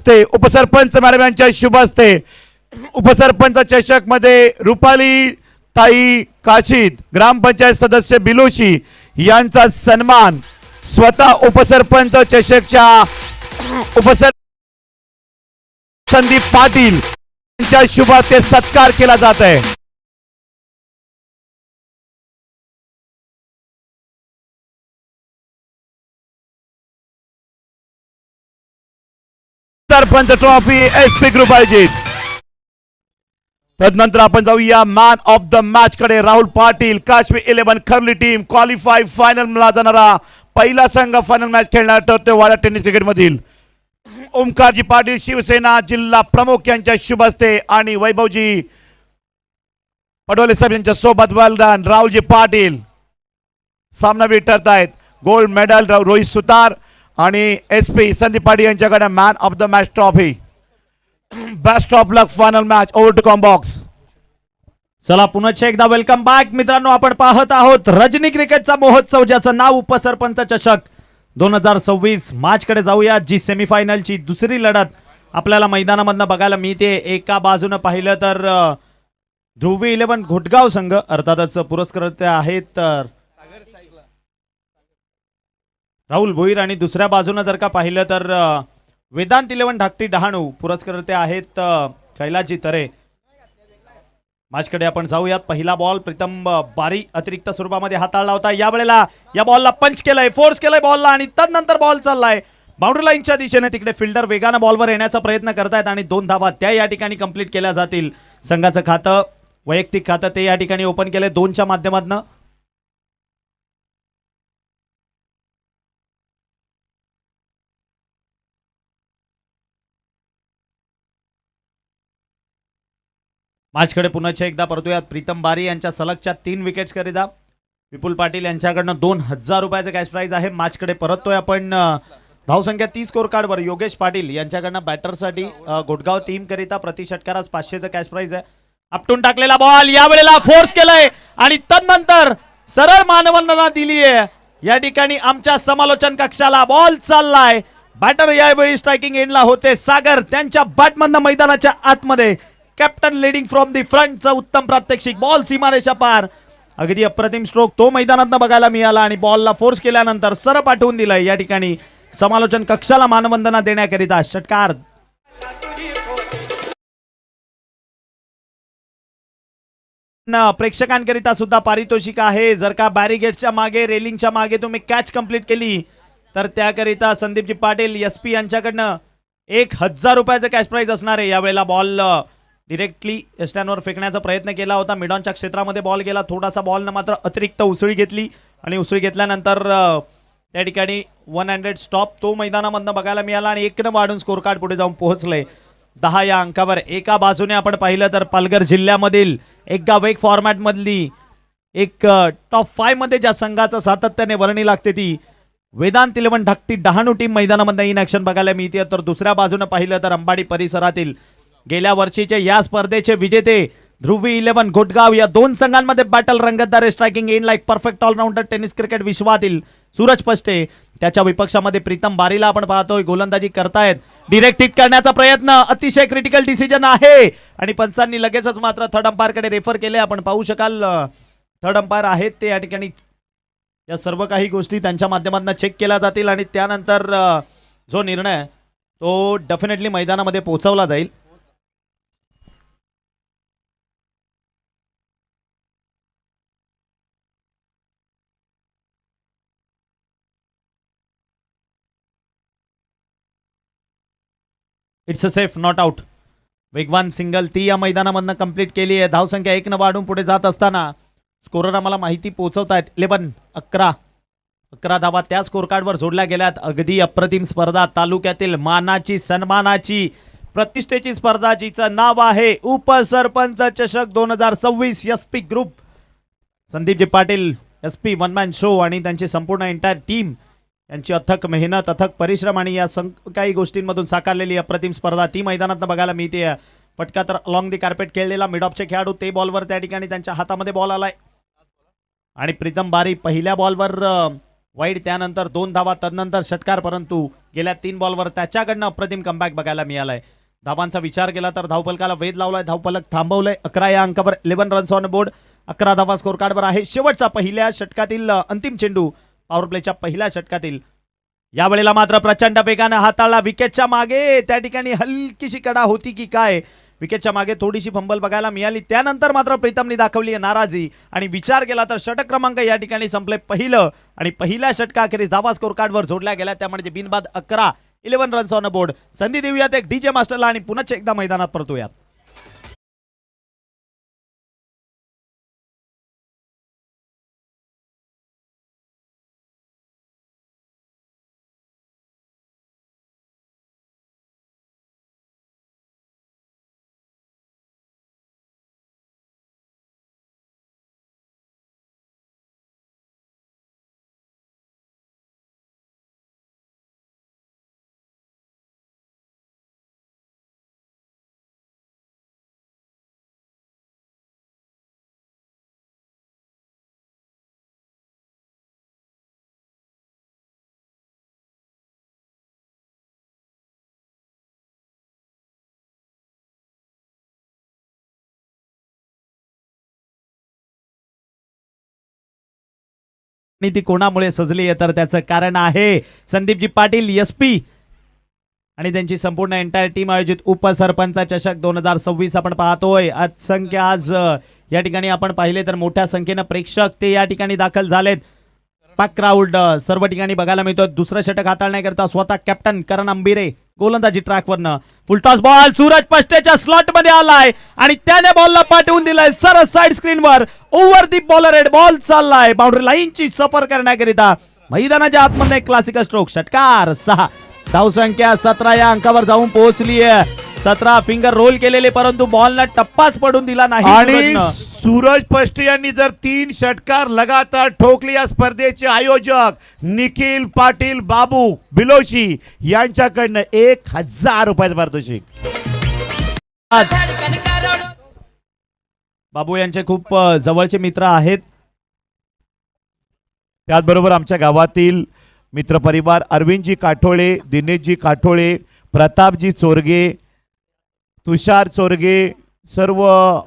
हस्ते उपसरपंच मॅडम यांच्या शुभ हस्ते उपसरपंच चषक मध्ये रुपाली ताई काशीद ग्रामपंचायत सदस्य बिलोशी यांचा सन्मान स्वतः उपसरपंच चषकच्या उपसर संदीप पाटील यांच्या शुभ हस्ते सत्कार केला जात आहे। सरपंच ट्रॉफी एसपी ग्रुप आयोजित। तदनंतर आपण जाऊया मॅन ऑफ द मॅच कडे। राहुल पाटील काश्मीर 11 खरली टीम क्वालिफाय फायनल जाणारा पहिला संघ फायनल मॅच खेळणार ठरतोय वाडा टेनिस क्रिकेट मधील। ओमकारजी पाटील शिवसेना जिल्हा प्रमुख यांच्या शुभ हस्ते आणि वैभवजी पडोले साहेब यांच्या सोबत वेलदान राहुलजी पाटील सामनावीर ठरत आहेत। गोल्ड मेडल रोहित सुतार आणि एसपी संदीप पाटील यांच्याकडे man of the match trophy. Best of luck final match over to com box. चला पुन्हा एकदा वेलकम बॅक मित्रांनो, आपण पाहत आहोत रजनी क्रिकेटचा महोत्सव ज्याचं नाव उपसरपंच चषक 2026 मॅच कडे जाऊया। जी सेमीफायनलची दुसरी लढत आपल्याला मैदानामधनं बघायला मिळते। एका बाजूने पाहिलं तर ध्रुवी 11 घोटगाव संघ अर्थातच पुरस्कर्ते आहेत राहुल भोईर आणि दुसऱ्या बाजूने जर का पाहिलं तर वेदांत 11 धाकटी डहाणू पुरस्कर्ते आहेत कैलासजी तरे। मॅच कडे आपण जाऊयात। पहिला बॉल प्रीतम बारी अतिरिक्त स्वरूपामध्ये हाताळला होता। या वेळेला या बॉलला पंच केलाय, फोर्स केलाय बॉलला आणि तदनंतर बॉल चाललाय बाउंड्री लाईनच्या दिशेने। तिकडे फिल्डर वेगाने बॉलवर येण्याचा प्रयत्न करतायत आणि 2 धावा त्या या ठिकाणी कंप्लीट केल्या जातील। संघाचं खातं वैयक्तिक खातं ते या ठिकाणी ओपन केले 2च्या माध्यमातून। मॅच कडे पुन्हा एकदा परतूयात। प्रीतम बारी यांच्या सलगच्या 3 विकेट्स करिता विपुल पाटील यांच्याकडनं 2000 रुपयाचं कॅश प्राइज आहे। मॅच कडे परततोय आपण धावसंख्या 30 स्कोर कार्डवर योगेश पाटील यांच्याकडनं बॅटरसाठी गोटगाव टीम करिता प्रति षटकारास 500चं कॅश प्राइज आहे। आपटून टाकलेला बॉल या वेळेला फोर्स केलाय आणि तदनंतर सरळ मानवंदना दिली आहे। या ठिकाणी आमच्या समालोचन कक्षाला बॉल चाललाय। बॅटर यावेळी स्ट्रायकिंग एंडला होते सागर, त्यांच्या बॅटमधनं मैदानाच्या आतमध्ये कॅप्टन लीडिंग फ्रॉम दी फ्रंटचा उत्तम प्रात्यक्षिक। बॉल सीमारेषा पार, अगदी अप्रतिम स्ट्रोक तो मैदानात बघायला मिळाला आणि बॉलला फोर्स केल्यानंतर सरळ पाठवून दिलाय। या ठिकाणी समालोचन कक्षाला मानवंदना देण्याकरिता षटकार प्रेक्षकांकरिता सुद्धा पारितोषिक आहे। जर का बॅरिगेटच्या मागे रेलिंगच्या मागे तुम्ही कॅच कंप्लीट केली तर त्याकरिता संदीपजी पाटील एसपी यांच्याकडनं 1000 रुपयाचं कॅश प्राइज असणार आहे। यावेळेला बॉल डिरेक्टली स्टँडवर फेकण्याचा प्रयत्न केला होता, मिडॉनच्या क्षेत्रामध्ये बॉल गेला। थोडासा बॉलनं मात्र अतिरिक्त उसळी घेतली आणि उसळी घेतल्यानंतर त्या ठिकाणी 100 स्टॉप तो मैदानामधनं बघायला मिळाला आणि 1 वाढून स्कोर कार्ड पुढे जाऊन पोहोचले 10 या अंकावर। एका बाजूने आपण पाहिलं तर पालघर जिल्ह्यामधील एक वेग फॉर्मॅट मधली एक टॉप 5 मध्ये ज्या संघाचं सातत्याने वर्णी लागते ती वेदांत 11 धाकटी डहाणू टीम मैदानामध्ये इन ऍक्शन बघायला मिळते। तर दुसऱ्या बाजूने पाहिलं तर अंबाडी परिसरातील गेल्या वर्षीचे या स्पर्धेचे विजेते ध्रुवी 11 घोटगाव या 2 संघांमध्ये बॅटल रंगतदार। Striking in like perfect allrounder tennis cricket विश्वातील सूरज पष्टे, त्याच्या विपक्षामध्ये प्रीतम बारीला आपण पाहतोय गोलंदाजी करतायत। डिरेक्ट हिट करण्याचा प्रयत्न अतिशय क्रिटिकल डिसिजन आहे आणि पंचांनी लगेचच मात्र थर्ड अंपायर कडे रेफर केले। आपण पाहू शकाल थर्ड अंपायर आहेत ते या ठिकाणी या सर्व काही गोष्टी त्यांच्या माध्यमातून चेक केल्या जातील आणि त्यानंतर जो निर्णय तो डेफिनेटली मैदानामध्ये पोहोचवला जाईल। It's a safe not out. वेगवान सिंगल ती या मैदानामधनं कंप्लीट केली आहे। धावसंख्या 1 वाढून पुढे जात असताना स्कोरर आम्हाला माहिती पोहोचवतायत 11 धावा त्या स्कोर कार्डवर जोडल्या गेल्यात। अगदी अप्रतिम स्पर्धा, तालुक्यातील मानाची सन्मानाची प्रतिष्ठेची स्पर्धा जिचं नाव आहे उपसरपंच चषक 2026 SP group. Sandeepji Patil SP one man show आणि त्यांची संपूर्ण एंटायर टीम यांची अथक मेहनत अथक परिश्रम आणि या काही गोष्टींमधून साकारलेली अप्रतिम स्पर्धा ती मैदानात बघायला मिळते। फटका तर अलॉंग दी कार्पेट खेळलेला मिड ऑफचे खेळाडू ते बॉलवर त्या ठिकाणी त्यांच्या हातामध्ये बॉल आलाय आणि प्रीतम बारी पहिल्या बॉलवर वाईड, त्यानंतर 2 धावा, तदनंतर षटकार, परंतु गेल्या 3 बॉलवर त्याच्याकडनं अप्रतिम कमबॅक बघायला मिळालाय. धावांचा विचार केला तर धावफलकाला वेध लावलाय, धावफलक थांबवलंय. 11 या अंकावर 11 रन्स ऑन बोर्ड, 11 धावा स्कोर कार्डवर आहे. शेवटचा पहिल्या षटकातील अंतिम चेंडू, पॉवर प्लेच्या पहिल्या षटकातील. यावेळेला मात्र प्रचंड वेगानं हाताळला विकेटच्या मागे. त्या ठिकाणी हलकीशी कडा होती की काय, विकेटच्या मागे थोडीशी फंबल बघायला मिळाली. त्यानंतर मात्र प्रीतमने दाखवली नाराजी आणि विचार केला तर षटक क्रमांक या ठिकाणी संपले पहिलं आणि पहिल्या षटकाखेरीज धावा स्कोर कार्डवर जोडल्या गेल्या. त्यामुळे बिनबाद 11 रन्स ऑन बोर्ड. संधी देऊयात एक डीजे मास्टरला आणि पुन्हा एकदा मैदानात परतूयात. आणि ती कोणामुळे सजली आहे तर त्याचं कारण आहे संदीपजी पाटील एसपी आणि त्यांची संपूर्ण एंटायर टीम आयोजित उपसरपंच चषक 2026 आपण पाहतोय. असंख्य आज या ठिकाणी आपण पाहिले तर मोठ्या संख्येनं प्रेक्षक ते या ठिकाणी दाखल झालेत. पॅक क्राऊड सर्व ठिकाणी बघायला मिळतो. दुसरं षटक हाताळण्याकरता स्वतः कॅप्टन करण अंबिरे गोलंदाजी ट्रॅकवरनं. फुलटॉस बॉल सूरज पष्टेच्या स्लॉट मध्ये आलाय आणि त्याने बॉलला पाठवून दिलाय सरस साइड स्क्रीनवर. ओव्हर दी बॉलर हेड बॉल चाललाय बाउंड्री लाईनची सफर करण्याकरिता. मैदानाच्या आतमध्ये क्लासिकल स्ट्रोक, षटकार 6, धावसंख्या 17 या अंकावर जाऊन पोहोचली आहे. 17 फिंगर रोल केलेले, परंतु बॉलला टप्पाच पडून दिला नाही. आणि सूरज पष्टे यांनी जर 3 षटकार लगातार ठोकले, या स्पर्धेचे आयोजक निखिल पाटील बाबू बिलोशी यांच्याकडनं 1000 रुपयाचं पारितोषिक. बाबू यांचे खूप जवळचे मित्र आहेत. त्याचबरोबर आमच्या गावातील मित्रपरिवार अरविंदजी काठोळे, दिनेशजी काठोळे, प्रतापजी चोरगे, तुषार चोरगे, सर्व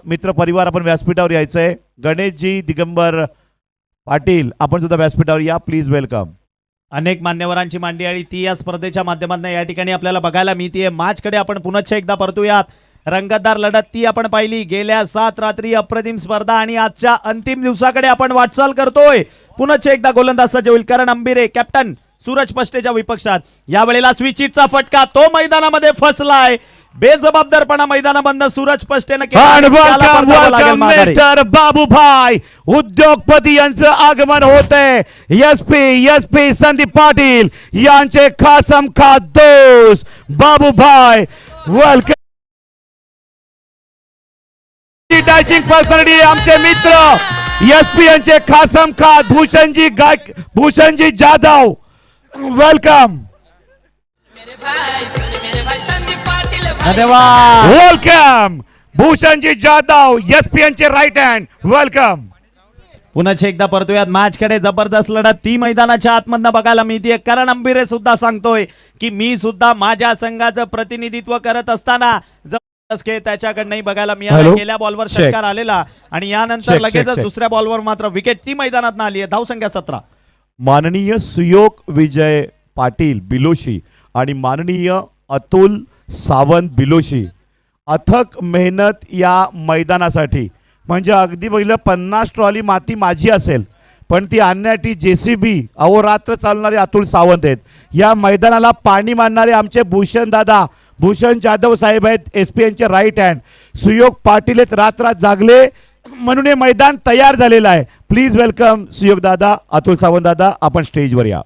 मित्रपरिवार आपण व्यासपीठावर यायचंय. गणेशजी दिगंबर पाटील आपण सुद्धा व्यासपीठावर या, प्लीज वेलकम. अनेक मान्यवरांची मांडियाळी ती या स्पर्धेच्या माध्यमातून या ठिकाणी आपल्याला बघायला मिळते. मॅचकडे आपण पुन्हा एकदा परतूयात. रंगतदार लढत ती आपण पाहिली गेल्या 7 रात्री, अप्रतिम स्पर्धा आणि आजच्या अंतिम दिवसाकडे आपण वाटचाल करतोय. पुन्हा एकदा गोलंदाज सज्ज होईल करण अंबिरे, कॅप्टन सूरज पष्टेच्या विपक्षात. यावेळेला स्विचिटचा फटका तो मैदानामध्ये फसलाय. बेजबाबदारपणा मैदानाबंद सूरज पष्टेने मिस्टर बाबूभाई उद्योगपती यांचं आगमन होतंय. एसपी संदीप पाटील यांचे खासम खास दोस्त बाबूभाई, वेलकम. डॅशिंग पर्सनॅलिटी आमचे मित्र एसपी यांचे खासम खास भूषणजी जाधव, वेलकम. धन्यवाद. वेलकम भूषणजी जाधव, एसपी यांचे राईट हँड, वेलकम. पुन्हा एकदा परतूयात. मॅचकडे जबरदस्त लढत ती मैदानाच्या आतमधनं बघायला मिळते. करण अंबिरे सुद्धा सांगतोय की मी सुद्धा माझ्या संघाचं प्रतिनिधित्व करत असताना त्याच्याकडनंही बघायला मिळालं. गेल्या बॉलवर षटकार आलेला आणि यानंतर लगेचच दुसऱ्या बॉलवर मात्र विकेट ती मैदानात आली आहे. धावसंख्या 17. माननीय सुयोग विजय पाटील बिलोशी आणि माननीय अतुल सावंत बिलोशी अथक मेहनत या मैदानासाठी. म्हणजे अगदी पहिलं 50 ट्रॉली माती माझी असेल, पण ती आणण्यासाठी JCB अहोरात्र चालणारे अतुल सावंत आहेत. या मैदानाला पाणी मारणारे आमचे भूषण जाधव साहेब आहेत, SP यांचे राईट हँड. सुयोग पाटील आहेत, रात्र जागले म्हणून हे मैदान तयार झालेलं आहे. प्लीज वेलकम सुयोग दादा, अतुल सावंत दादा, आपण स्टेजवर या.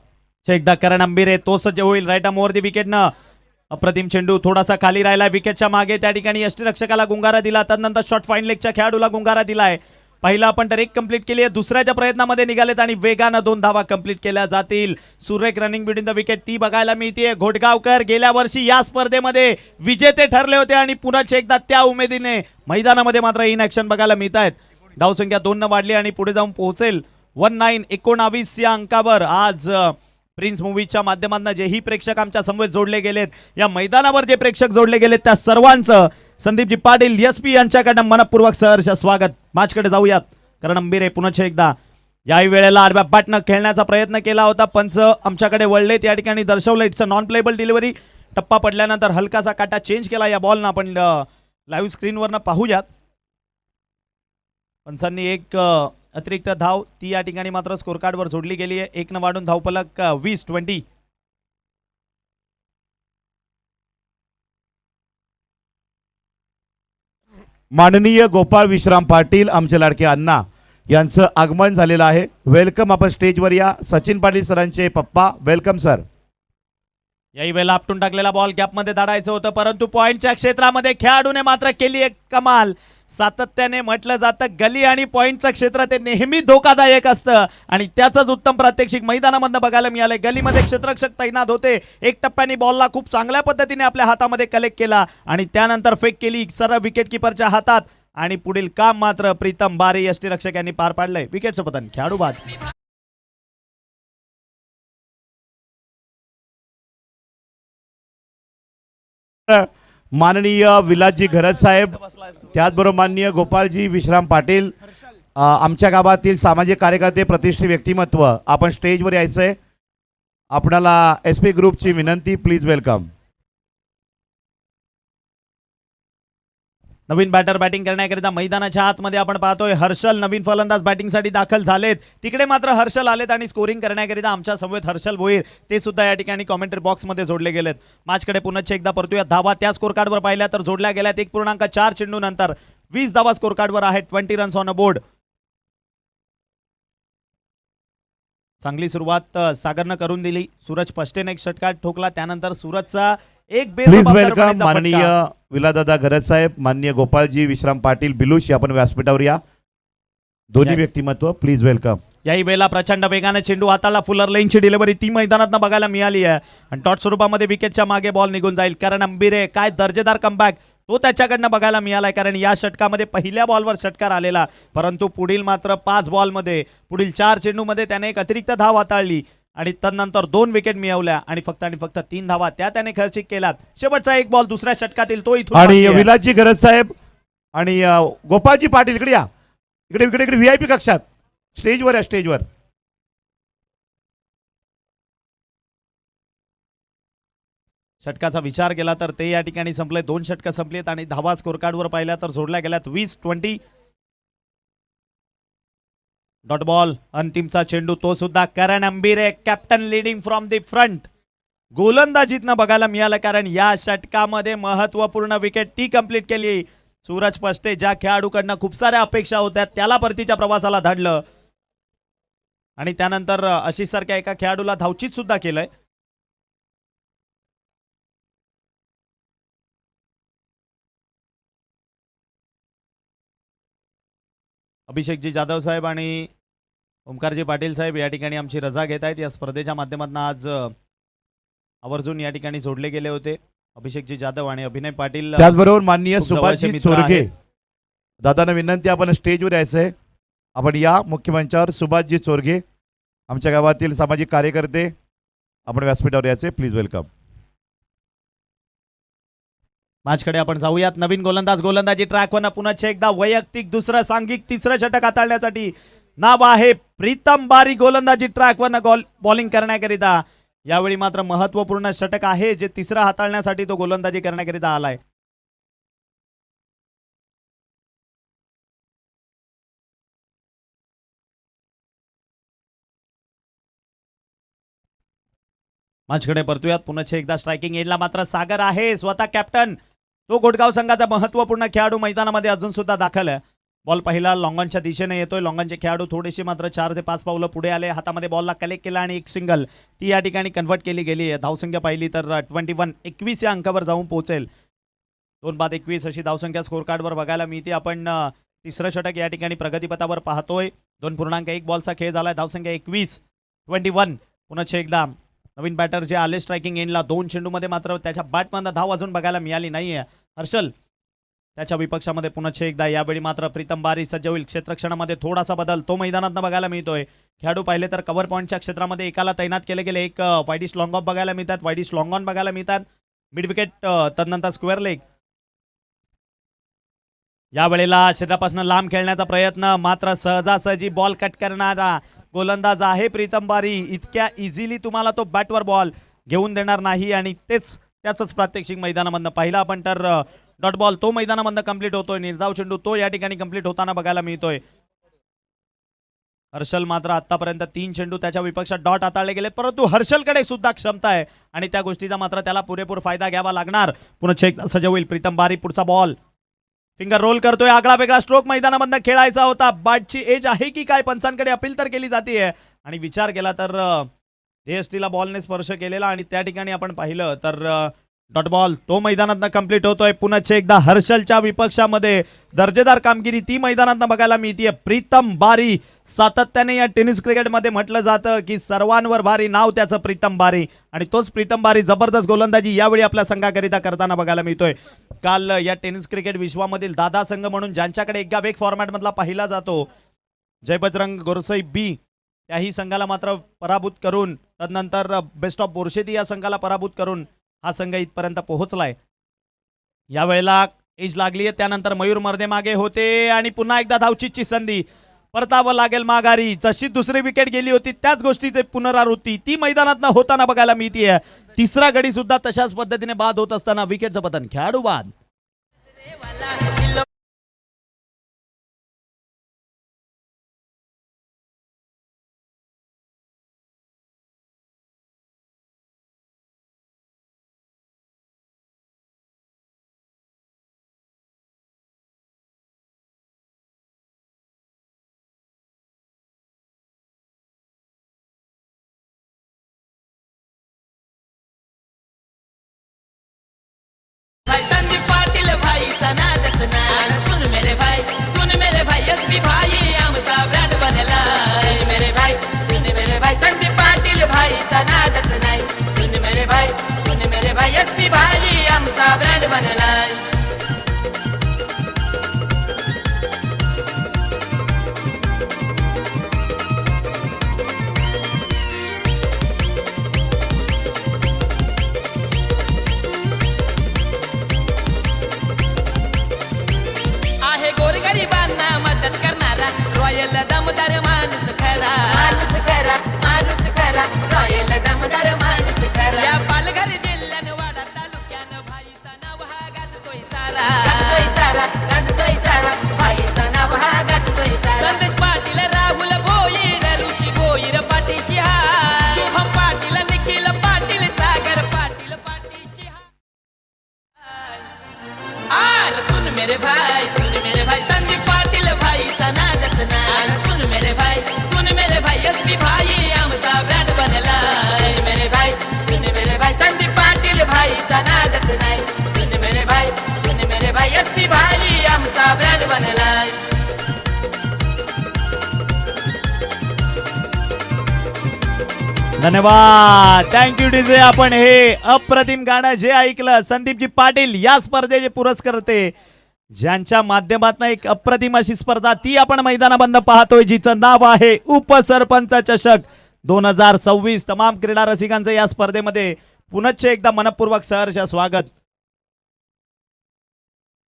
एकदा करण अंबिरे तो सज्ज होईल. राईट आर्म ओव्हर दी विकेटनं. अप्रतिम चेंडू थोडासा खाली राहिला विकेटच्या मागे. त्या ठिकाणी यष्टीरक्षकाला गुंगारा दिला, त्यानंतर शॉर्ट फाईन लेगच्या खेळाडूला गुंगारा दिलाय. पहिला आपण तर 1 कंप्लीट केली आहे, दुसऱ्याच्या प्रयत्नामध्ये निघालेत आणि वेगानं 2 धावा कंप्लीट केल्या जातील. सुरेख रनिंग बिटवीन द विकेट ती बघायला मिळते. घोटगावकर गेल्या वर्षी या स्पर्धेमध्ये विजेते ठरले होते आणि पुन्हा एकदा त्या उमेदीने मैदानामध्ये मात्र इन ऍक्शन बघायला मिळत आहेत. धावसंख्या 2 न वाढली आणि पुढे जाऊन पोहोचेल 1919 या अंकावर आज प्रिन्स मूवीच्या माध्यमातून जेही प्रेक्षक आमच्या समवेत जोडले गेलेत, या मैदानावर जे प्रेक्षक जोडले गेलेत त्या सर्वांचं संदीपजी पाटील SP यांच्याकडनं मनपूर्वक सहर्ष स्वागत. मॅचकडे जाऊयात. कारण अंबिरे पुन्हा एकदा याही वेळेला आडव्या बॅटनं खेळण्याचा प्रयत्न केला होता. पंच आमच्याकडे वळलेत, या ठिकाणी दर्शवलं it's a non playable delivery. टप्पा पडल्यानंतर हलकासा काटा चेंज केला या बॉलनं. आपण लाईव्ह स्क्रीनवरनं पाहूयात. पंचांनी एक अतिरिक्त धाव ती या ठिकाणी मात्र स्कोर कार्डवर जोडली गेली आहे. 1 वाढून धावफलक 20-20. माननीय गोपाळ विश्राम पाटील आमचे लाडके अण्णा यांचं आगमन झालेलं आहे. वेलकम. आपण स्टेजवर या. सचिन पाटील सरांचे पप्पा. Welcome sir. याही वेळेला आपटून टाकलेला बॉल गॅपमध्ये धाडायचं होतं, परंतु पॉइंटच्या क्षेत्रामध्ये खेळाडूने मात्र केली एक कमाल. सातत्याने म्हटलं जातं गली आणि पॉइंटचं क्षेत्र ते नेहमी धोकादायक असतं आणि त्याचंच उत्तम प्रात्यक्षिक मैदानामधनं बघायला मिळालंय. गलीमध्ये क्षेत्ररक्षक तैनात होते. एक टप्प्याने बॉलला खूप चांगल्या पद्धतीने आपल्या हातामध्ये कलेक्ट केला आणि त्यानंतर फेक केली सरळ विकेट किपरच्या हातात आणि पुढील काम मात्र प्रीतम बारे यष्टीरक्षक यांनी पार पाडलंय. विकेटचं पतन. खेळाडू बाद. माननीय विलासजी घरत साहेब, त्याचबरोबर माननीय गोपाळजी विश्राम पाटील, आमच्या गावातील सामाजिक कार्यकर्ते, प्रतिष्ठित व्यक्तिमत्व, आपण स्टेजवर यायचंय. आपणाला SP ग्रुपची विनंती. Please welcome. नवीन बॅटर बॅटिंग करण्याकरिता मैदानाच्या आतमध्ये आपण पाहतोय हर्षल नवीन फलंदाज बॅटिंगसाठी दाखल झालेत. तिकडे मात्र हर्षल आलेत आणि स्कोरिंग करण्याकरिता आमच्या समवेत हर्षल भोईर ते सुद्धा या ठिकाणी कॉमेंट्री बॉक्समध्ये जोडले गेलेत. मॅचकडे पुन्हा एकदा परतूया. धावा त्या स्कोर कार्डवर पाहिल्या तर जोडल्या गेल्यात. 1.4 चेंडू नंतर 20 धावा स्कोर कार्डवर आहेत. 20 रन्स ऑन अ बोर्ड. चांगली सुरुवात सागरनं करून दिली. सूरज पष्टेने एक षटकार ठोकला, त्यानंतर सूरजचा एक प्लीज वेलकम. माननीय विलादादा घरत साहेब, माननीय गोपाळजी विश्राम पाटील बिलुश, आपण व्यासपीठावर या. दोन्ही व्यक्तिमत्व प्लीज वेलकम. याही वेळेला प्रचंड वेगाने चेंडू हाताला फुलर लेनची डिलिव्हरी ती मैदानात बघायला मिळाली आहे आणि डॉट स्वरूपामध्ये विकेटच्या मागे बॉल निघून जाईल. कारण अंबिरे काय दर्जेदार कमबॅक तो त्याच्याकडनं बघायला मिळालाय. कारण या षटकामध्ये पहिल्या बॉलवर षटकार आलेला, परंतु पुढील मात्र 5 बॉलमध्ये पुढील 4 चेंडूमध्ये त्याने एक अतिरिक्त धाव हाताळली आणि तदनंतर 2 विकेट मिळवल्या आणि फक्त 3 धावा त्याने खर्चिक केल्यात. शेवटचा एक बॉल दुसऱ्या षटकातील तो इथून. आणि विलासजी घरत साहेब आणि गोपाळजी पाटील इकडे या. इकडे इकडे इकडे VIP कक्षात स्टेजवर या. स्टेजवर षटकाचा विचार केला तर ते या ठिकाणी संपले. 2 षटकं संपलीत आणि धावा स्कोर कार्डवर पाहिल्या तर जोडल्या गेल्यात 20-20. Dot ball. अंतिमचा चेंडू तो सुद्धा Karan Ambire captain leading from the front गोलंदाजीतनं बघायला मिळालं. कारण या षटकामध्ये महत्वपूर्ण विकेट ती कंप्लीट केली. सूरज पष्टे ज्या खेळाडूकडनं खूप साऱ्या अपेक्षा होत्या त्याला परतीच्या प्रवासाला धाडलं आणि त्यानंतर आशिष सारख्या एका खेळाडूला धावचीत सुद्धा केलंय. अभिषेकजी जाधव साहेब आणि ओमकारजी पाटील साहेब या ठिकाणी आमची रजा घेत आहेत. या स्पर्धेच्या माध्यमातून आज आवर्जून या ठिकाणी जोडले गेले होते अभिषेकजी जाधव आणि अभिनय पाटील. त्याचबरोबर माननीय सुभाषजी चोरगे दादांना विनंती, आपण स्टेजवर यायचंय. आपण या मुख्य मंचावर. सुभाषजी चोरगे आमच्या गावातील सामाजिक कार्यकर्ते, आपण व्यासपीठावर यायचे. Please welcome. मॅचकडे आपण जाऊयात. नवीन गोलंदाजी ट्रॅकवर पुन्हा एकदा वैयक्तिक दुसरं सांघिक तिसरं षटक हाताळण्यासाठी नाव आहे प्रीतम बारी. गोलंदाजी ट्रॅकवर बॉलिंग करण्याकरिता यावेळी मात्र महत्वपूर्ण षटक आहे जे तिसरं हाताळण्यासाठी तो गोलंदाजी करण्याकरिता आलाय. मॅचकडे परतूयात. पुन्हा एकदा स्ट्रायकिंग एंडला मात्र सागर आहे स्वतः कॅप्टन. तो गोटगाव संघाचा महत्वपूर्ण खेळाडू मैदानामध्ये अजून सुद्धा दाखल आहे. बॉल पहिला लॉंगॉनच्या दिशेने येतोय. लॉंगॉनचे खेळाडू थोडेसे मात्र 4 ते 5 पावलं पुढे आले. हातामध्ये बॉलला कलेक्ट केला आणि एक सिंगल ती या ठिकाणी कन्वर्ट केली गेली आहे. धावसंख्या पाहिली तर 21 या अंकावर जाऊन पोहोचेल. 2 बाद 21 अशी धावसंख्या स्कोर कार्डवर बघायला मिळते. आपण तिसरं षटक या ठिकाणी प्रगतीपथावर पाहतोय. 2.1 बॉलचा खेळ झालाय. धावसंख्या 21. पुन्हा एकदा नवीन बॅटर जे आले स्ट्रायकिंग एंडला 2 चेंडूमध्ये मात्र त्याच्या बॅटमधनं धाव अजून बघायला मिळाली नाहीये. हर्षल त्याच्या विपक्षामध्ये पुन्हा एकदा यावेळी मात्र प्रीतम बारी सज्ज होईल. क्षेत्रक्षणामध्ये थोडासा बदल तो मैदानात बघायला मिळतोय. खेळाडू पाहिले तर कव्हर पॉईंटच्या क्षेत्रामध्ये एकाला तैनात केले गेले. एक वाईडिश लॉंग ऑफ बघायला मिळतात, वाईडिश लॉंग ऑन बघायला मिळतात. मिड विकेट तदनंतर स्क्वेअर लेग. यावेळेला शरीरापासून लांब खेळण्याचा प्रयत्न, मात्र सहजासहजी बॉल कट करणारा गोलंदाज आहे प्रीतम बारी. इतक्या इझिली तुम्हाला तो बॅटवर बॉल घेऊन देणार नाही आणि त्याच प्रात्यक्षिक मैदानामधनं पाहिला आपण तर डॉट बॉल तो मैदानामधनं कंप्लीट होतोय. निर्धाव चेंडू तो या ठिकाणी कंप्लीट होताना बघायला मिळतोय. हर्षल मात्र आतापर्यंत 3 चेंडू त्याच्या विपक्षात डॉट हाताळले गेले, परंतु हर्षलकडे सुद्धा क्षमता आहे आणि त्या गोष्टीचा मात्र त्याला पुरेपूर फायदा घ्यावा लागणार. पुन्हा एकदा सज्ज होईल प्रीतम बारी. पुढचा बॉल फिंगर रोल करतोय. आगळा वेगळा स्ट्रोक मैदानामधनं खेळायचा होता. बॅटची एज आहे की काय पंचांकडे अपील तर केली जाते आणि विचार केला तर ला बॉलने स्पर्श केलेला आणि त्या ठिकाणी आपण पाहिलं तर डॉट बॉल तो मैदानातनं कंप्लीट होतोय. पुन्हा एकदा हर्षलच्या विपक्षामध्ये दर्जेदार कामगिरी ती मैदानातनं बघायला मिळते. प्रीतम बारी सातत्याने या टेनिस क्रिकेटमध्ये म्हटलं जातं की सर्वांवर भारी नाव त्याचं प्रीतम बारी आणि तोच प्रीतम बारी जबरदस्त गोलंदाजी यावेळी आपल्या संघाकरिता करताना बघायला मिळतोय. काल या टेनिस क्रिकेट विश्वामधील दादा संघ म्हणून ज्यांच्याकडे एकावेक फॉर्मॅट मधला पाहिला जातो जयबजरंग गोरसई बी, त्याही संघाला मात्र पराभूत करून तदनंतर बेस्ट ऑफ बोरशेती या संघाला पराभूत करून हा संघ इथपर्यंत पोहोचलाय. यावेळेला एज लागली आहे. त्यानंतर मयूर मर्दे मागे होते आणि पुन्हा एकदा धावचीची संधी. परतावं लागेल माघारी. जशी दुसरी विकेट गेली होती त्याच गोष्टीची पुनरावृत्ती ती मैदानात होताना बघायला मिळतीये. तिसरा गडी सुद्धा तशाच पद्धतीने बाद होत असताना विकेटचं पतन, खेळाडू बाद. भाई संदीप पाटील भाईचा नादच नाही. सुन मेरे भाई एसपी भाई आमचा ब्रँड बनला. सुन मेरे भाई संदीप पाटील भाईचा नादच नाही. सुन मेरे भाई एसपी भाई आमचा ब्रँड बनला. आहे गोरगरिबांना मदत करणारा रॉयल दमदार माणूस खरा. रॉयल दमदार माणूस खरा. या पालघर जिल्ह्यान वाडा तालुक्यान भाईचा नाव हा गाजतोय सारा. भाईचा नाव हा गाजतोय सारा. संदेश पाटील, राहुल भोईर, ऋषी भोईर पाठीशी हा. शुभम पाटील, निखिल पाटील, सागर पाटील पाठीशी हा. आर सुन मेरे भाई संदीप पाटील भाईचा नादच नाही. सुन मेरे भाई एसपी भाई आमचा ब्रँड बनला. सुन मेरे भाई संदीप पाटील भाईचा नादच नाही. सुन मेरे भाई एसपी भाई आमचा ब्रँड बनला. धन्यवाद, थँक्यू डीजे. आपण हे अप्रतिम गाणं जे ऐकलं संदीपजी पाटील या स्पर्धेचे पुरस्कर्ते, ज्यांच्या माध्यमातून एक अप्रतिम अशी स्पर्धा ती आपण मैदानाबंद पाहतोय, जिचं नाव आहे उपसरपंच चषक 2026. तमाम क्रीडा रसिकांचं या स्पर्धेमध्ये पुनश्च एकदा मनपूर्वक सहर्ष स्वागत.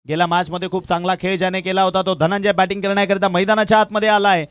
गेल्या मॅच मध्ये खूप चांगला खेळ ज्याने केला होता तो धनंजय बॅटिंग करण्याकरिता मैदानाच्या आतमध्ये आलाय.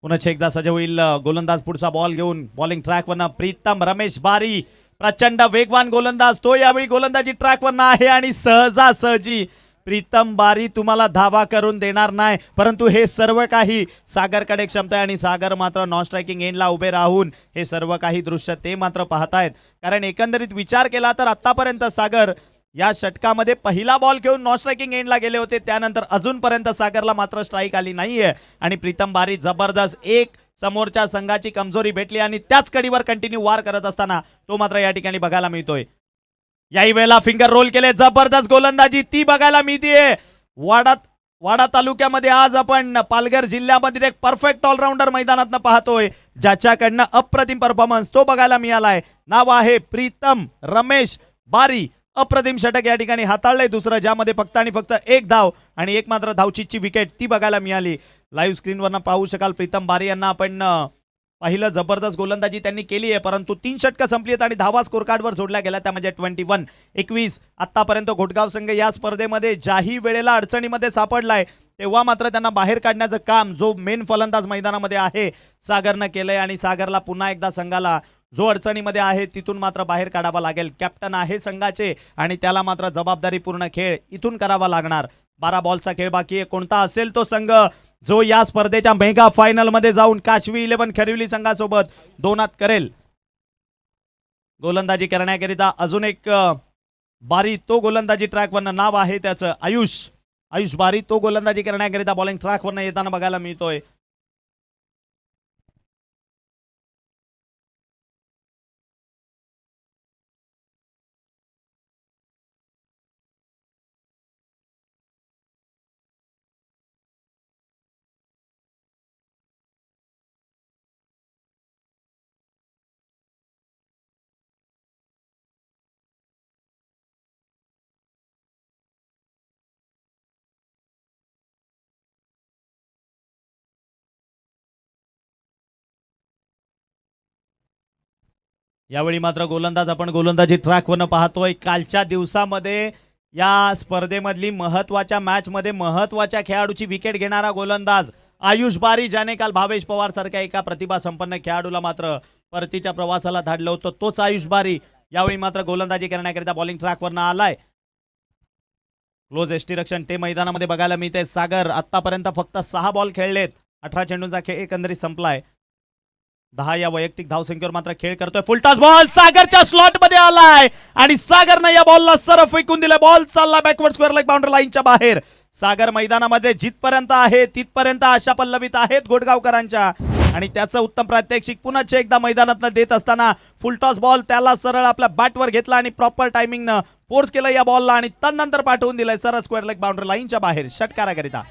पुन्हा एकदा सज्ज होईल गोलंदाज. पुढचा बॉल घेऊन बॉलिंग ट्रॅकवरनं प्रीतम रमेश बारी, प्रचंड वेगवान गोलंदाज तो यावेळी गोलंदाजी ट्रॅकवरनं आहे आणि सहजासहजी प्रीतम बारी तुम्हाला धावा करून देणार नाही, परंतु हे सर्व काही सागरकडे क्षमता आहे आणि सागर मात्र नॉन स्ट्रायकिंग एंडला उभे राहून हे सर्व काही दृश्य ते मात्र पाहतायत. कारण एकंदरीत विचार केला तर आतापर्यंत सागर या षटकामध्ये पहिला बॉल घेऊन नॉन स्ट्रायकिंग एंडला गेले होते, त्यानंतर अजूनपर्यंत सागरला मात्र स्ट्राईक आली नाहीये आणि प्रीतम बारी जबरदस्त एक समोरच्या संघाची कमजोरी भेटली आणि त्याच कडीवर कंटिन्यू वार करत असताना तो मात्र या ठिकाणी बघायला मिळतोय. याही वेळेला फिंगर रोल केले, जबरदस्त गोलंदाजी ती बघायला मिळतीये. वाडा तालुक्यामध्ये आज आपण पालघर जिल्ह्यामध्ये एक परफेक्ट ऑलराऊंडर मैदानात पाहतोय, ज्याच्याकडनं अप्रतिम परफॉर्मन्स तो बघायला मिळालाय. नाव आहे प्रीतम रमेश बारी अप्रतिम षटक या ठिकाणी हाताळलंय दुसरं, ज्यामध्ये फक्त आणि फक्त एक धाव आणि एक मात्र धावचीची विकेट ती बघायला मिळाली. लाईव्ह स्क्रीनवरनं पाहू शकाल प्रीतम बारी यांना आपण पाहिलं. जबरदस्त गोलंदाजी त्यांनी केली आहे, परंतु 3 षटकं संपली आहेत आणि धावा स्कोर कार्डवर जोडल्या गेल्या त्या म्हणजे 21-21. आतापर्यंत घोटगाव संघ या स्पर्धेमध्ये ज्याही वेळेला अडचणीमध्ये सापडलाय तेव्हा मात्र त्यांना बाहेर काढण्याचं काम जो मेन फलंदाज मैदानामध्ये आहे सागरनं केलंय आणि सागरला पुन्हा एकदा संघाला जो अडचणीमध्ये आहे तिथून मात्र बाहेर काढावा लागेल. कॅप्टन आहे संघाचे आणि त्याला मात्र जबाबदारीपूर्ण खेळ इथून करावा लागणार. 12 बॉलचा खेळ बाकी आहे. कोणता असेल तो संघ जो या स्पर्धेच्या मेगा फायनल मध्ये जाऊन काशवी 11 खरिवली संघासोबत दोनात करेल. गोलंदाजी करण्याकरिता अजून एक बारी, तो गोलंदाजी ट्रॅकवरनं नाव आहे त्याचं आयुष बारी, तो गोलंदाजी करण्याकरिता बॉलिंग ट्रॅकवरनं येताना बघायला मिळतोय. यावेळी मात्र गोलंदाज आपण गोलंदाजी ट्रॅकवरनं पाहतोय. कालच्या दिवसामध्ये या स्पर्धेमधली महत्वाच्या मॅच मध्ये महत्वाच्या खेळाडूची विकेट घेणारा गोलंदाज आयुष बारी, ज्याने काल भावेश पवार सारख्या एका प्रतिभा संपन्न खेळाडूला मात्र परतीच्या प्रवासाला धाडलं होतं, तोच आयुष बारी यावेळी मात्र गोलंदाजी करण्याकरिता बॉलिंग ट्रॅकवरनं आलाय. क्लोज एस्टिरक्षण ते मैदानामध्ये बघायला मिळते. सागर आतापर्यंत फक्त 6 बॉल खेळलेत, 18 चेंडूंचा खेळ एकंदरीत संपलाय. 10 या वैयक्तिक धावसंख्येवर मात्र खेळ करतोय. फुलटॉस बॉल सागरच्या स्लॉट मध्ये आलाय आणि सागरनं या बॉलला सरळ फेकून दिलाय. बॉल चालला बॅकवर्ड स्क्वेअर लेग बाउंड्री लाईनच्या बाहेर. सागर मैदानामध्ये जिथपर्यंत आहे तिथपर्यंत आशा पल्लवित आहेत घोटगावकरांच्या आणि त्याचं उत्तम प्रात्यक्षिक पुन्हा एकदा मैदानातनं देत असताना फुलटॉस बॉल त्याला सरळ आपल्या बॅटवर घेतला आणि प्रॉपर टायमिंगनं फोर्स केलं या बॉलला आणि त्यानंतर पाठवून दिलाय सरळ स्क्वेअर लेग बाउंड्री लाईनच्या बाहेर षटकाराकरिता.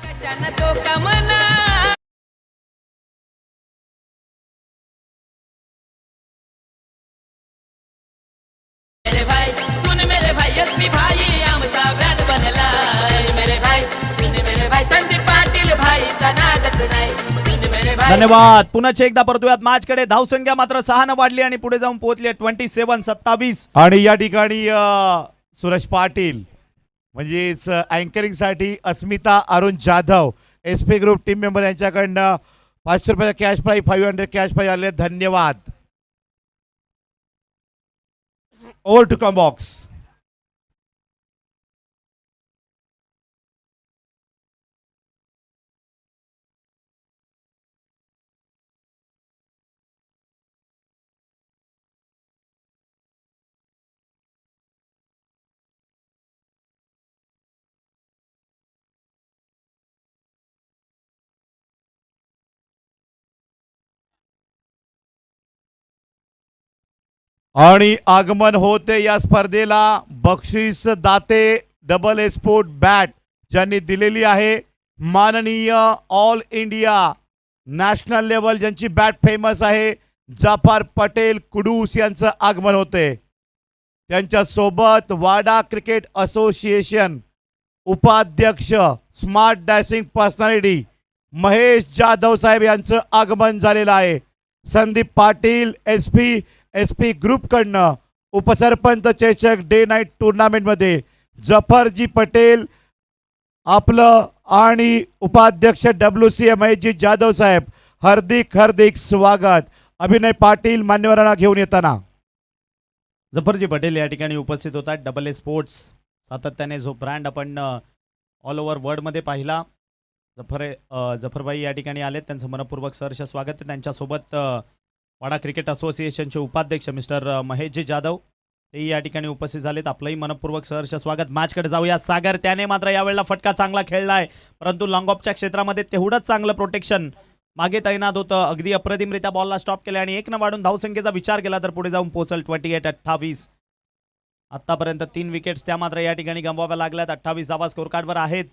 कशानं तो कमना मेरे भाई सुन मेरे भाई एसपी भाई आमचा ब्रँड बनलाय. मेरे भाई सुन मेरे भाई संदीप पाटील भाई सनादच नाही. सुन मेरे भाई धन्यवाद. पुन्हा एकदा परतूयात मॅचकडे. धावसंख्या मात्र 6 वाढली आणि पुढे जाऊन पोहोचली 27-27. आणि या ठिकाणी सुरेश पाटील म्हणजेच अँकरिंग साठी Asmita Arun Jadhav SP group team member यांच्याकडनं 500 रुपयाचा कॅश प्राईज 500 कॅश प्राईज आले. धन्यवाद. Over to come box. आणि आगमन होते या स्पर्धेला बक्षीस दाते डबल एक्सपोर्ट बॅट ज्यांनी दिलेली आहे माननीय ऑल इंडिया नॅशनल लेवल ज्यांची बॅट फेमस आहे जाफर पटेल कुडूस यांचं आगमन होते. त्यांच्या सोबत वाडा क्रिकेट असोसिएशन उपाध्यक्ष smart dashing personality Mahesh Jadhav साहेब यांचं आगमन झालेलं आहे. संदीप पाटील एसपी ग्रुपकडनं उपसरपंच चषक डे नाईट टुर्नामेंटमध्ये जफरजी पटेल आपलं आणि उपाध्यक्ष WCA महेशजी जाधव साहेब हार्दिक स्वागत. अभिनय पाटील मान्यवरांना घेऊन येताना जफरजी पटेल या ठिकाणी उपस्थित होतात. डबल ए स्पोर्ट्स सातत्याने जो ब्रँड आपण ऑल ओव्हर वर्ल्डमध्ये पाहिला, जफरभाई या ठिकाणी आलेत. त्यांचं मनपूर्वक सहर्ष स्वागत आहे. त्यांच्यासोबत वाडा क्रिकेट असोसिएशनचे उपाध्यक्ष मिस्टर महेशजी जाधव ते या ठिकाणी उपस्थित झालेत. आपलंही मनपूर्वक सहर्ष स्वागत. मॅचकडे जाऊया. सागर त्याने मात्र यावेळेला फटका चांगला खेळलाय, परंतु लॉंग ऑफच्या क्षेत्रामध्ये तेवढंच चांगलं प्रोटेक्शन मागे तैनात होतं. अगदी अप्रतिमरित्या बॉलला स्टॉप केला आणि 1 न वाढून धावसंख्येचा विचार केला तर पुढे जाऊन पोहोचल 28-28. आतापर्यंत 3 विकेट्स त्या मात्र या ठिकाणी गमवाव्या लागल्यात. 28 धावा स्कोर कार्डवर आहेत.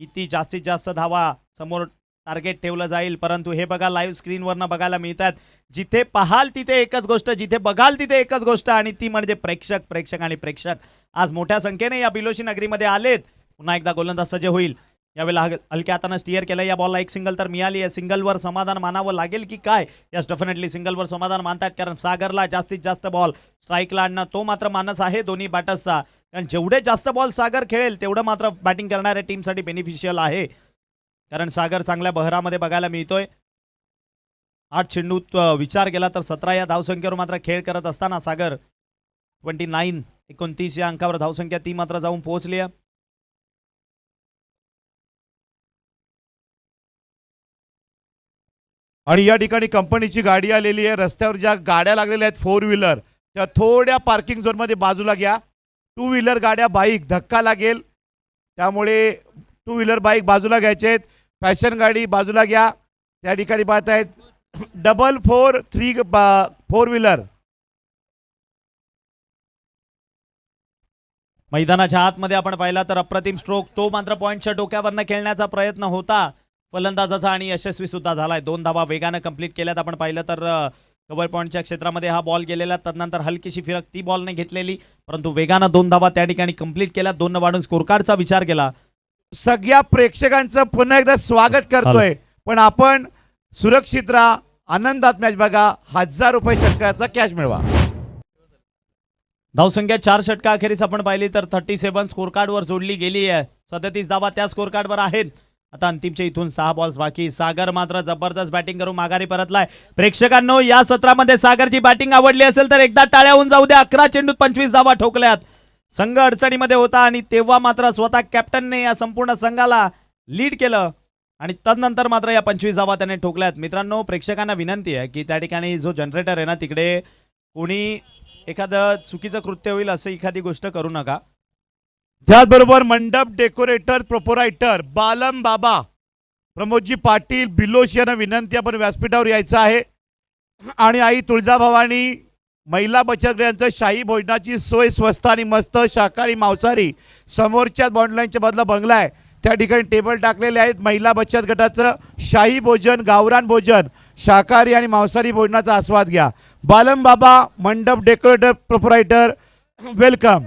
किती जास्तीत जास्त धावा समोर टार्गेट ठेवलं जाईल, परंतु हे बघा लाईव्ह स्क्रीनवरनं बघायला मिळतात, जिथे पाहाल तिथे एकच गोष्ट, जिथे बघाल तिथे एकच गोष्ट, आणि ती म्हणजे प्रेक्षक प्रेक्षक आणि प्रेक्षक आज मोठ्या संख्येने या बिलोशी नगरीमध्ये आलेत. पुन्हा एकदा गोलंदाज सज्ज होईल. यावेळेला हलक्या हातानं स्टिअर केलं, या बॉलला एक सिंगल तर मिळाली आहे. सिंगलवर समाधान मानावं लागेल की काय? यस, डेफिनेटली सिंगलवर समाधान मानतात, कारण सागरला जास्तीत जास्त बॉल स्ट्राईकला आणणं तो मात्र मानस आहे दोन्ही बॅटर्सचा, कारण जेवढे जास्त बॉल सागर खेळेल तेवढं मात्र बॅटिंग करणाऱ्या टीमसाठी बेनिफिशियल आहे, कारण सागर चांगल्या बहरामध्ये बघायला मिळतोय. 8 चेंडूत विचार केला तर 17 या धावसंख्येवर मात्र खेळ करत असताना सागर 29 या अंकावर धावसंख्या ती मात्र जाऊन पोहोचली आहे. आणि या ठिकाणी कंपनीची गाडी आलेली आहे. रस्त्यावर ज्या गाड्या लागलेल्या आहेत 4 व्हीलर त्या थोड्या पार्किंग झोनमध्ये बाजूला घ्या. 2 व्हीलर गाड्या बाईक धक्का लागेल, त्यामुळे 2 व्हीलर बाईक बाजूला घ्यायचे आहेत. फॅशन गाडी बाजूला घ्या. त्या ठिकाणी पाहत आहेत 4 व्हीलर. मैदानाच्या आतमध्ये आपण पाहिला तर अप्रतिम स्ट्रोक, तो मात्र पॉइंटच्या डोक्यावरनं खेळण्याचा प्रयत्न होता फलंदाजाचा आणि यशस्वी सुद्धा झालाय. 2 धावा वेगानं कंप्लीट केल्यात. आपण पाहिलं तर कव्हर पॉइंटच्या क्षेत्रामध्ये हा बॉल गेलेला, तदनंतर हलकीशी फिरक ती बॉलने घेतलेली, परंतु वेगानं 2 धावा त्या ठिकाणी कंप्लीट केल्या. 2 वाढून स्कोर कार्डचा विचार केला. सगळ्या प्रेक्षकांचं पुन्हा एकदा स्वागत करतोय, पण आपण सुरक्षित राहा, आनंदात मॅच बघा. 1000 रुपये षटकाचा कॅश मिळवा. धावसंख्या 4 षटका अखेरीस आपण पाहिली तर 37 स्कोर कार्डवर जोडली गेली आहे. 37 धावा त्या स्कोर कार्डवर आहेत. आता अंतिमच्या इथून 6 बॉल्स बाकी. सागर मात्र जबरदस्त बॅटिंग करून माघारी परतलाय. प्रेक्षकांनो, या सत्रामध्ये सागरची बॅटिंग आवडली असेल तर एकदा टाळ्या होऊन जाऊ द्या. 11 चेंडूत 25 धावा ठोकल्यात. संघ अडचणीमध्ये होता आणि तेव्हा मात्र स्वतः कॅप्टनने या संपूर्ण संघाला लीड केलं आणि तदनंतर मात्र या 25 धावा त्याने ठोकल्यात. मित्रांनो, प्रेक्षकांना विनंती आहे की त्या ठिकाणी जो जनरेटर आहे ना, तिकडे कोणी एखादं चुकीचं कृत्य होईल असं एखादी गोष्ट करू नका. त्याचबरोबर मंडप डेकोरेटर प्रोपोरायटर बालम बाबा प्रमोदजी पाटील बिलोश यांना विनंती, आपण व्यासपीठावर यायचं आहे. आणि आई तुळजाभवानी महिला बचत गृहांचं शाही भोजनाची सोय स्वस्त आणि मस्त शाकाहारी मांसाहारी समोरच्या बॉन्डलाईनच्या बदला बंगला आहे, त्या ठिकाणी टेबल टाकलेले आहेत. महिला बचत गटाचं शाही भोजन, गावरान भोजन, शाकाहारी आणि मांसाहारी भोजनाचा आस्वाद घ्या. Balam Baba Mandap decorator proprietor, welcome.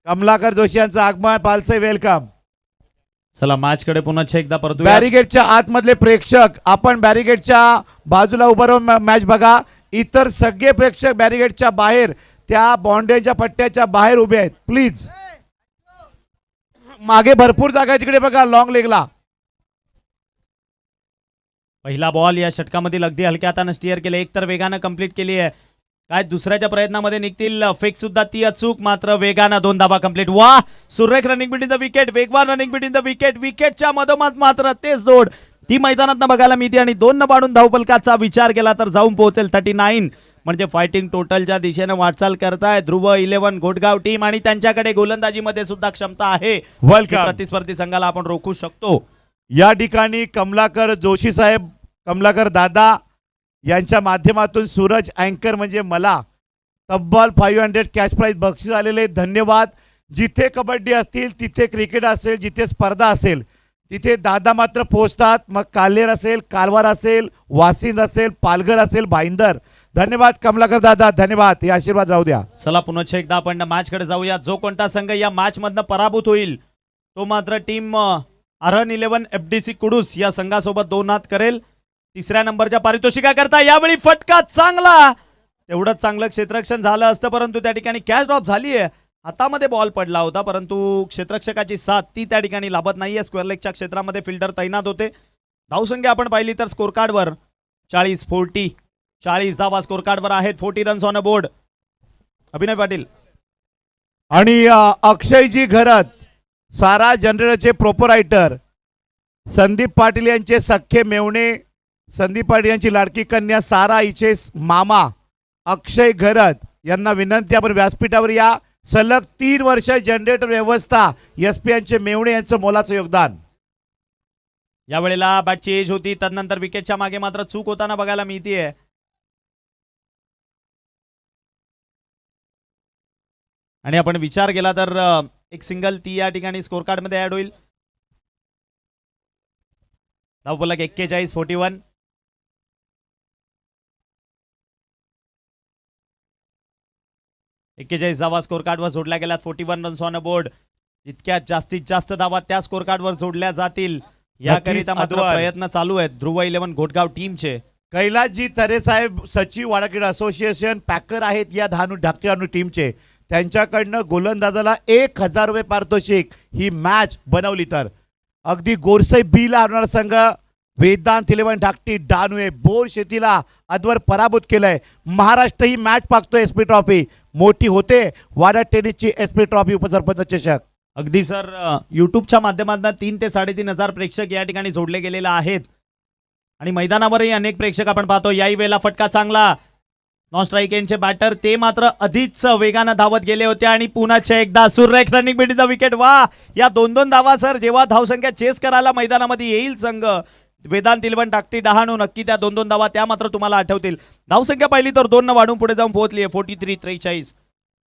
Kamlakar Joshi यांचं आगमन, पालसे वेलकम. चला मॅच कडे पुन्हा एकदा परत बॅरिगेटच्या आतमधले प्रेक्षक, आपण बॅरिगेटच्या बाजूला उभं राहून मॅच बघा. इतर सगळे प्रेक्षक बॅरिगेटच्या बाहेर, त्या बाउंड्रीच्या पट्ट्याच्या बाहेर उभे आहेत. प्लीज, मागे भरपूर जागा आहे तिकडे बघा, लॉंग लेगला. पहिला बॉल या षटकामधील अगदी हलक्या हाताने स्टिअर केले, एक तर वेगानं कंप्लीट केली आहे. काय दुसऱ्याच्या प्रयत्नामध्ये निघतील फेक सुद्धा ती अचूक, मात्र वेगानं 2 धावा कंप्लीट. वा, सुरेख रनिंग बिटवीन द विकेट, वेगवान रनिंग बिटवीन द विकेट. विकेटच्या मधोमध मात्र तेच दोड ती मैदानात बघायला मिळते आणि 2 पाडून धावफलकाचा विचार केला तर जाऊन पोहोचेल 39, म्हणजे फायटिंग टोटलच्या दिशेने वाटचाल करताय ध्रुव 11 घोटगाव टीम आणि त्यांच्याकडे गोलंदाजीमध्ये सुद्धा क्षमता आहे. प्रतिस्पर्धी संघाला आपण रोखू शकतो. या ठिकाणी कमलाकर जोशी साहेब, कमलाकर दादा यांच्या माध्यमातून सूरज अँकर म्हणजे मला तब्बल 500 कॅश प्राइज बक्षीस आलेले. धन्यवाद. जिथे कबड्डी असतील तिथे क्रिकेट असेल, जिथे स्पर्धा असेल तिथे दादा मात्र पोहोचतात. मग कालेर असेल, कालवार असेल, वासिंद असेल, पालघर असेल, भाईंदर. धन्यवाद कमलाकर दादा, धन्यवाद. हे आशीर्वाद राहू द्या. चला पुन्हा एकदा आपण मॅच कडे जाऊया. जो कोणता संघ या मॅच मधनं पराभूत होईल तो मात्र टीम आरहन 11 FDC कुडूस या संघासोबत 2 हात करेल. 3ऱ्या नंबरच्या पारितोषिकाकरता यावेळी फटका चांगला, तेवढंच चांगलं क्षेत्ररक्षण झालं असतं, परंतु त्या ठिकाणी कॅच ड्रॉप झाली आहे. हातामध्ये बॉल पडला होता, परंतु क्षेत्ररक्षकाची साथ ती त्या ठिकाणी लाभत नाहीये. स्क्वेअर लेगच्या क्षेत्रामध्ये फिल्डर तैनात होते. धावसंख्या आपण पाहिली तर स्कोर कार्डवर 40 धावा स्कोर कार्डवर आहेत. 40 रन्स ऑन अ बोर्ड. अभिनय पाटील आणि अक्षयजी घरत, सारा जनरेटरचे प्रोपरायटर संदीप पाटील यांचे सख्खे मेवणे, संदीप पाटील यांची लाडकी कन्या सारा हिचे मामा अक्षय घरत यांना विनंती, आपण व्यासपीठावर या. सलग 3 वर्ष जनरेटर व्यवस्था, SP यांचे मेवणे यांचं मोलाचं योगदान. यावेळेला बॅटची एज होती, तदनंतर विकेटच्या मागे मात्र चूक होताना बघायला मिळतीये. आणि आपण विचार केला तर एक सिंगल ती या ठिकाणी स्कोर कार्ड मध्ये ऍड होईल. धावफलक 41-41. धावा स्कोर कार्डवर जोडल्या गेल्यात. 41 रन्स ऑन बोर्ड. जितक्या जास्तीत जास्त धावा त्या स्कोर कार्डवर जोडल्या जातील याकरिता मात्र अद्वार. प्रयत्न चालू आहेत ध्रुव 11 घोटगाव टीमचे. कैलासजी तरे साहेब सचिव वाडा क्रीडा असोसिएशन पॅकर आहेत या धाकटी टीमचे. त्यांच्याकडनं गोलंदाजाला 1000 रुपये पारितोषिक ही मॅच बनवली तर अगदी गोरसई बीला हरवणारा संघ वेदांत 11 धाकटी डानवे बोर शेतीला अद्वर पराभूत केलंय. महाराष्ट्र ही मॅच पाहतोय. एसपी ट्रॉफी मोठी होते. वाडा टेनिसची एसपी ट्रॉफी उपसरपंच चषक. अगदी सर युट्यूबच्या माध्यमातून 3 ते 3,500 प्रेक्षक या ठिकाणी जोडले गेलेले आहेत आणि मैदानावरही अनेक प्रेक्षक आपण पाहतो. याही वेळेला फटका चांगला. नॉन स्ट्राईक एंडचे बॅटर ते मात्र अधिकच वेगानं धावत गेले होते आणि पुन्हा एकदा सुरेख रनिंग बिडीचा विकेट. वा या 2-2 धावा सर जेव्हा धावसंख्या चेस करायला मैदानामध्ये येईल संघ वेदांत 11 टाकटी डहाणू नक्की त्या 2-2 धावा त्या मात्र तुम्हाला आठवतील. धावसंख्या पाहिली तर 2 वाढून पुढे जाऊन पोहोचली आहे. 43-43.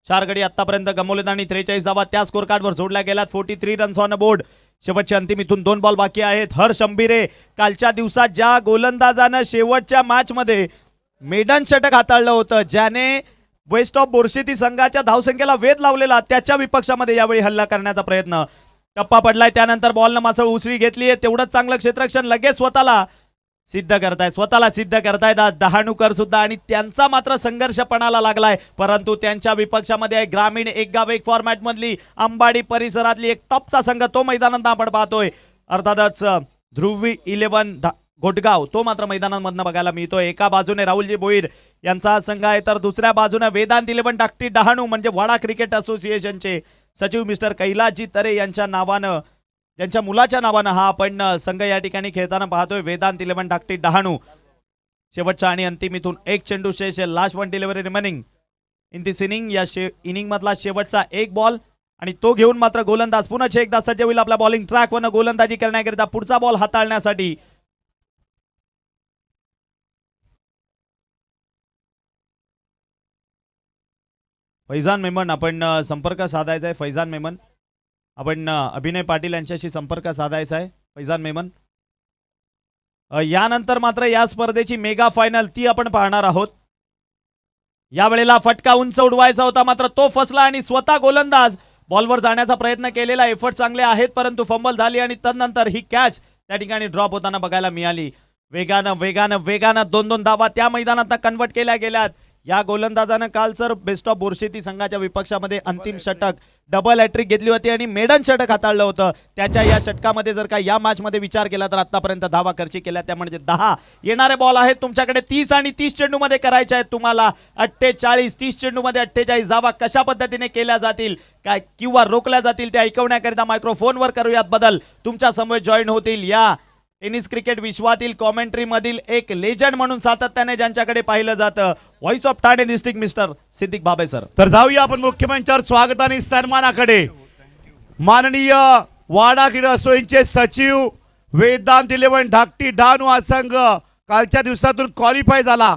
4 गडी आतापर्यंत गमावलेत आणि 43 धावा त्या स्कोर कार्डवर जोडल्या गेल्यात. 43 रन्स ऑन बोर्ड. शेवटच्या अंतिम इथून 2 बॉल बाकी आहेत. हर्ष अंबिरे कालच्या दिवसात ज्या गोलंदाजानं शेवटच्या मॅच मध्ये मेडन षटक हाताळलं होतं, ज्याने वेस्ट ऑफ बोरशेती संघाच्या धावसंख्येला वेध लावलेला, त्याच्या विपक्षामध्ये यावेळी हल्ला करण्याचा प्रयत्न. टप्पा पडलाय त्यानंतर बॉलनं मासळ उसळी घेतली आहे. तेवढंच चांगलं क्षेत्ररक्षण लगेच स्वतःला सिद्ध करतायत डहाणूकर सुद्धा आणि त्यांचा मात्र संघर्ष पणाला लागलाय. परंतु त्यांच्या विपक्षामध्ये आहे ग्रामीण एक गाव एक फॉर्मॅट मधली अंबाडी परिसरातली एक टॉपचा संघ. तो मैदानात आपण पाहतोय. अर्थातच ध्रुवी 11 घोटगाव तो मात्र मैदानांमधनं बघायला मिळतोय. एका बाजूने राहुलजी भोईर यांचा संघ आहे तर दुसऱ्या बाजूने वेदांत 11 टाकटी डहाणू म्हणजे वाडा क्रिकेट असोसिएशनचे सचिव मिस्टर कैलासजी तरे यांच्या नावानं, ज्यांच्या मुलाच्या नावानं हा आपण संघ या ठिकाणी खेळताना पाहतोय. वेदांत 11 टाकटी डहाणू. शेवटचा आणि अंतिम इथून एक चेंडू शेष. Last 1 delivery remaining in this inning. या इनिंग मधला शेवटचा एक बॉल आणि तो घेऊन मात्र गोलंदाज पुन्हा एकदा सज्ज होईल आपल्या बॉलिंग ट्रॅक वरनं गोलंदाजी करण्याकरिता पुढचा बॉल हाताळण्यासाठी. फैजान मेमन आपण संपर्क साधायचा आहे. फैजान मेमन आपण अभिनय पाटील यांच्याशी संपर्क साधायचा आहे. फैजान मेमन यानंतर मात्र या स्पर्धेची मेगा फायनल ती आपण पाहणार आहोत. या वेळेला फटका उंच उडवायचा होता मात्र तो फसला आणि स्वतः गोलंदाज बॉलवर जाण्याचा प्रयत्न केलेला. एफर्ट चांगले आहेत परंतु फंबल झाली आणि तदनंतर ही कॅच त्या ठिकाणी ड्रॉप होताना बघायला मिळाली. वेगानं 2-2 धावा त्या मैदानात कन्वर्ट केल्या गेल्यात. या गोलंदाजानं काल सर बेस्ट ऑफ बोरशेती संघाच्या विपक्षामध्ये अंतिम षटक डबल हॅट्रिक घेतली होती आणि मेडन षटक हाताळलं होतं. त्याच्या या षटकामध्ये जर का या मॅच मध्ये विचार केला तर आतापर्यंत धावा खर्ची केल्या त्या म्हणजे 10. येणारे बॉल आहेत तुमच्याकडे 30 आणि 30 चेंडू मध्ये करायचे आहेत तुम्हाला 48. 30 चेंडू मध्ये 48 धावा कशा पद्धतीने केल्या जातील काय किंवा रोखल्या जातील ते ऐकवण्याकरिता मायक्रोफोनवर करूयात बदल. तुमच्या समोर जॉईन होतील या टेनिस क्रिकेट विश्वातील कॉमेंट्री मधील एक लेजंड म्हणून सातत्याने ज्यांच्याकडे पाहिलं जातं voice of Thane district mister Siddiq Bhabe sir. तर जाऊया आपण मुख्य मंचावर स्वागत आणि सन्मानाकडे. माननीय वाडा क्रीडा असोसिएशनचे सचिव वेदांत 11 धाकटी डहाणू हा संघ कालच्या दिवसातून क्वालिफाय झाला.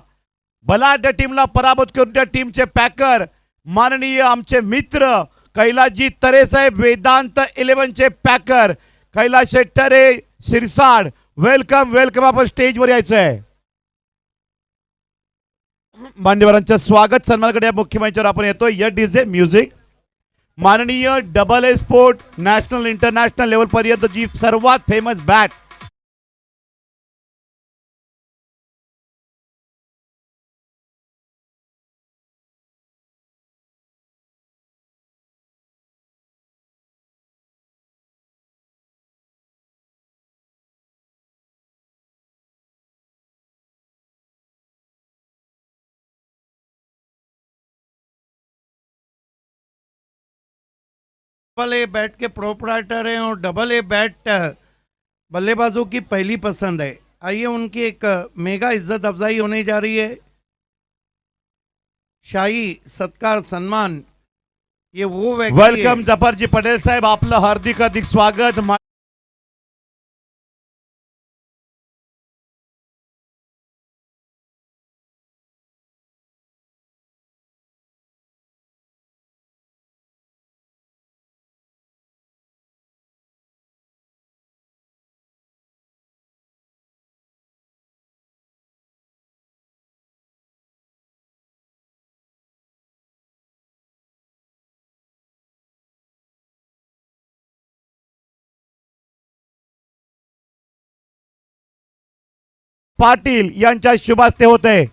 बलाढ्य टीमला पराभूत करून त्या टीमचे पॅकर माननीय आमचे मित्र कैलासजी तरे साहेब वेदांत 11 चे पॅकर कैलास शेट्टरे शिरसाड. वेलकम आपण स्टेजवर यायचं आहे. मान्यवरांचं स्वागत सन्मानाकडे मुख्य मंचावर आपण येतो. या डीजे म्युझिक माननीय AA sport national international level पर्यंत जी सर्वात famous bat double a bat K proprietor हैं और डबल ए बैट बल्लेबाजों की पहली पसंद है. आइए उनकी एक मेगा इज्जत अफजाई होने जा रही है. शाही सत्कार सम्मान ये वो व्यक्ति वेलकम जफरजी पटेल साहेब आपलं हार्दिक स्वागत. पाटील यांच्या शुभ हस्ते होते.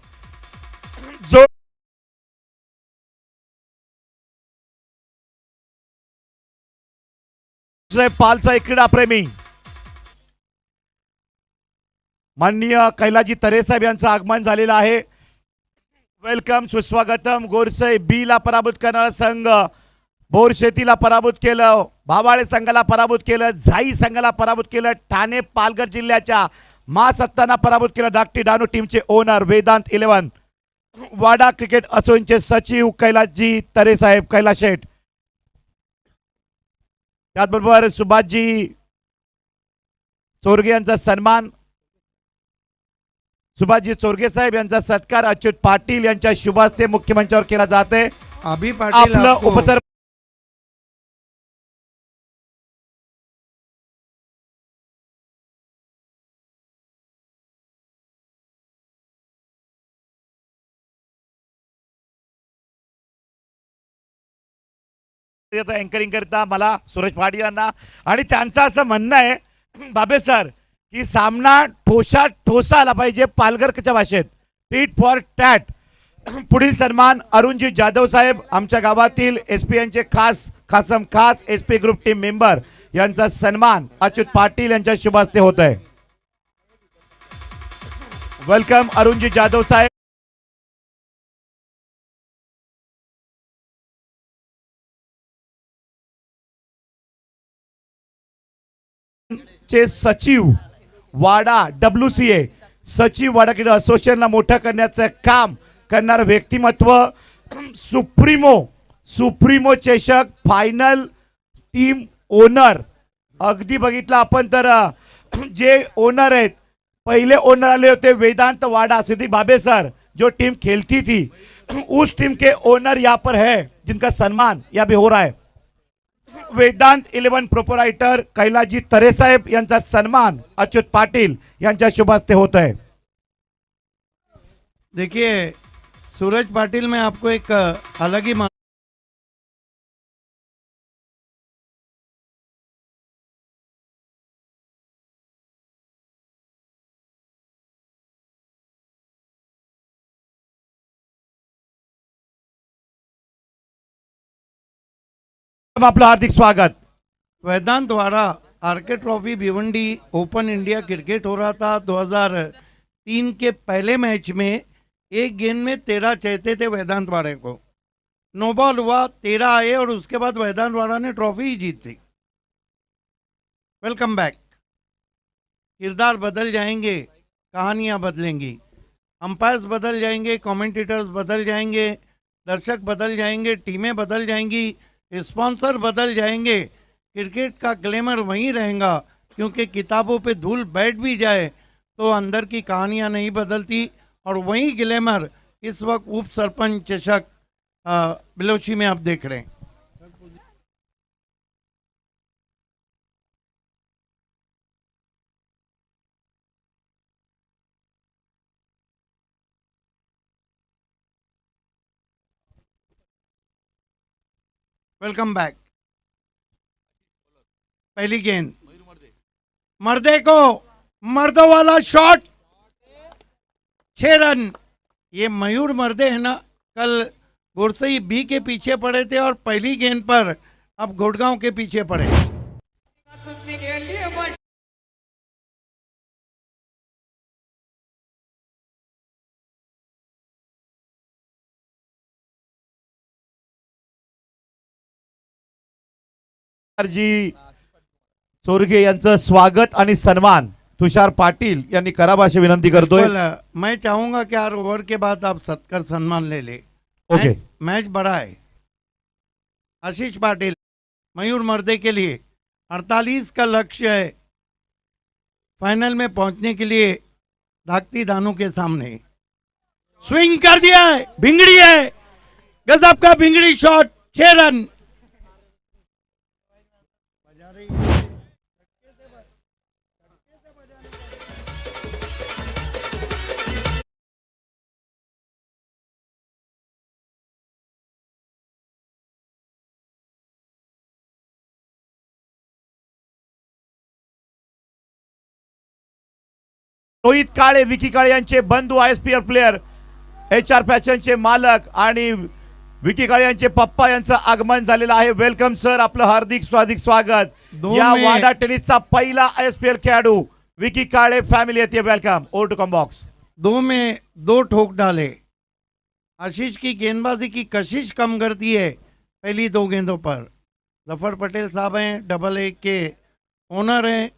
जो पालसाई क्रीडा प्रेमी माननीय कैलाजी तरे साहेब यांचं आगमन झालेलं आहे. वेलकम, सुस्वागतम. गोरसई बी ला पराभूत करणारा संघ बोरशेतीला पराभूत केलं, भावाळे संघाला पराभूत केलं, झाई संघाला पराभूत केलं, ठाणे पालघर जिल्ह्याच्या महासत्तांना पराभूत केलं. धाकटी डानू टीमचे ओनर वेदांत 11, वाडा क्रिकेट असोसिएशनचे सचिव कैलासजी तरे साहेब, कैलास शेठ. त्याचबरोबर सुभाषजी चोरगे यांचा सन्मान, सुभाषजी चोरगे साहेब यांचा सत्कार अच्युत पाटील यांच्या शुभ हस्ते मुख्यमंचावर केला जाते. अभी पाटील आपलं आपको उपसर अँकरिंग करता मला सुरेश पाटील यांना, आणि त्यांचं असं म्हणणं आहे बाबे सर की सामना ठोसा आला पाहिजे पालघरच्या भाषेत, टीट फॉर टॅट. पुढील सन्मान अरुणजी जाधव साहेब, आमच्या गावातील एसपीएनचे खास एसपी ग्रुप टीम मेंबर यांचा सन्मान अच्युत पाटील यांच्या शुभ हस्ते होत आहे. वेलकम अरुणजी जाधव साहेब. चे सचिव वाडा WCA सचिव वाडा क्रीडा असोसिएशनला मोठं करण्याचं काम करणारं व्यक्तिमत्व, सुप्रीमो चषक फायनल टीम ओनर. अगदी बघितलं आपण तर जे ओनर आहेत, पहले ओनर आले होते वेदांत वाडा सिद्धि बाबे सर, जो टीम खेलती थी उस टीम के ओनर यहाँ पर है, जिनका सम्मान यहाँ भी हो रहा है. वेदांत 11 प्रोपराइटर कैलाजी तरे साहेब यांचा सन्मान अच्युत पाटील यांच्या शुभ हस्ते होत आहे. देखिए सूरज पाटिल में आपको एक अलग ही आपलं हार्दिक स्वागत. Vedant Wada RK trophy Bhiwandi open India cricket हो रहा था 2003 के पहले मैच में एक गेंद में 13 चाहते थे वेदांत वाड़े को, नो बॉल हुआ, 13 आए और उसके बाद वेदांत वाड़ा ने ट्रॉफी ही जीत ली. Welcome back. किरदार बदल जाएंगे, कहानियां बदलेंगी, अंपायर्स बदल जाएंगे, कमेंटेटर्स बदल जाएंगे, दर्शक बदल जाएंगे, टीमें बदल जाएंगी, स्पॉन्सर बदल जाएंगे, क्रिकेट का ग्लैमर वहीं रहेगा. क्योंकि किताबों पे धूल बैठ भी जाए तो अंदर की कहानियां नहीं बदलती. और वही ग्लैमर इस वक्त उप सरपंच चषक बिलोची में आप देख रहे हैं. Welcome back. पहली गेंद मर्दे को, मर्दों वाला शॉट, 6 रन. ये मयूर मर्दे है ना, कल गुरसई बी के पीछे पड़े थे और पहली गेंद पर अब गुड़गांव के पीछे पड़े. जी चोरगे यांचं स्वागत आणि सन्मान तुषार पाटील यांनी करावं अशी विनंती करतोय. बिल्कुल, मैं चाहूंगा कि हर ओवर के बाद आप सत्कार सम्मान ले ले. ओके. मैच बड़ा है. आशीष पाटिल मयूर मर्दे के लिए 48 का लक्ष्य है फाइनल में पहुंचने के लिए. धाकती दानू के सामने स्विंग कर दिया है, भिंगड़ी है, गजब का भिंगड़ी शॉट, 6 रन. रोहित काळे, विकी काळे यांचे बंधू, ISPL प्लेयर, HR फॅशनचे मालक आणि विकी काळे यांचे पप्पा यांचं आगमन झालेलं आहे. वेलकम सर, आपलं हार्दिक स्वागत. या वाडा टेनिसचा पहिला ISPL खेळाडू विकी काळे फैमिली आती है. Welcome, over to come box. 2 में 2 ठोक डाले. आशीष की गेंदबाजी की कशिश कम करती है पहली 2 गेंदों पर. जफर पटेल साहब हैं, AA के ओनर हैं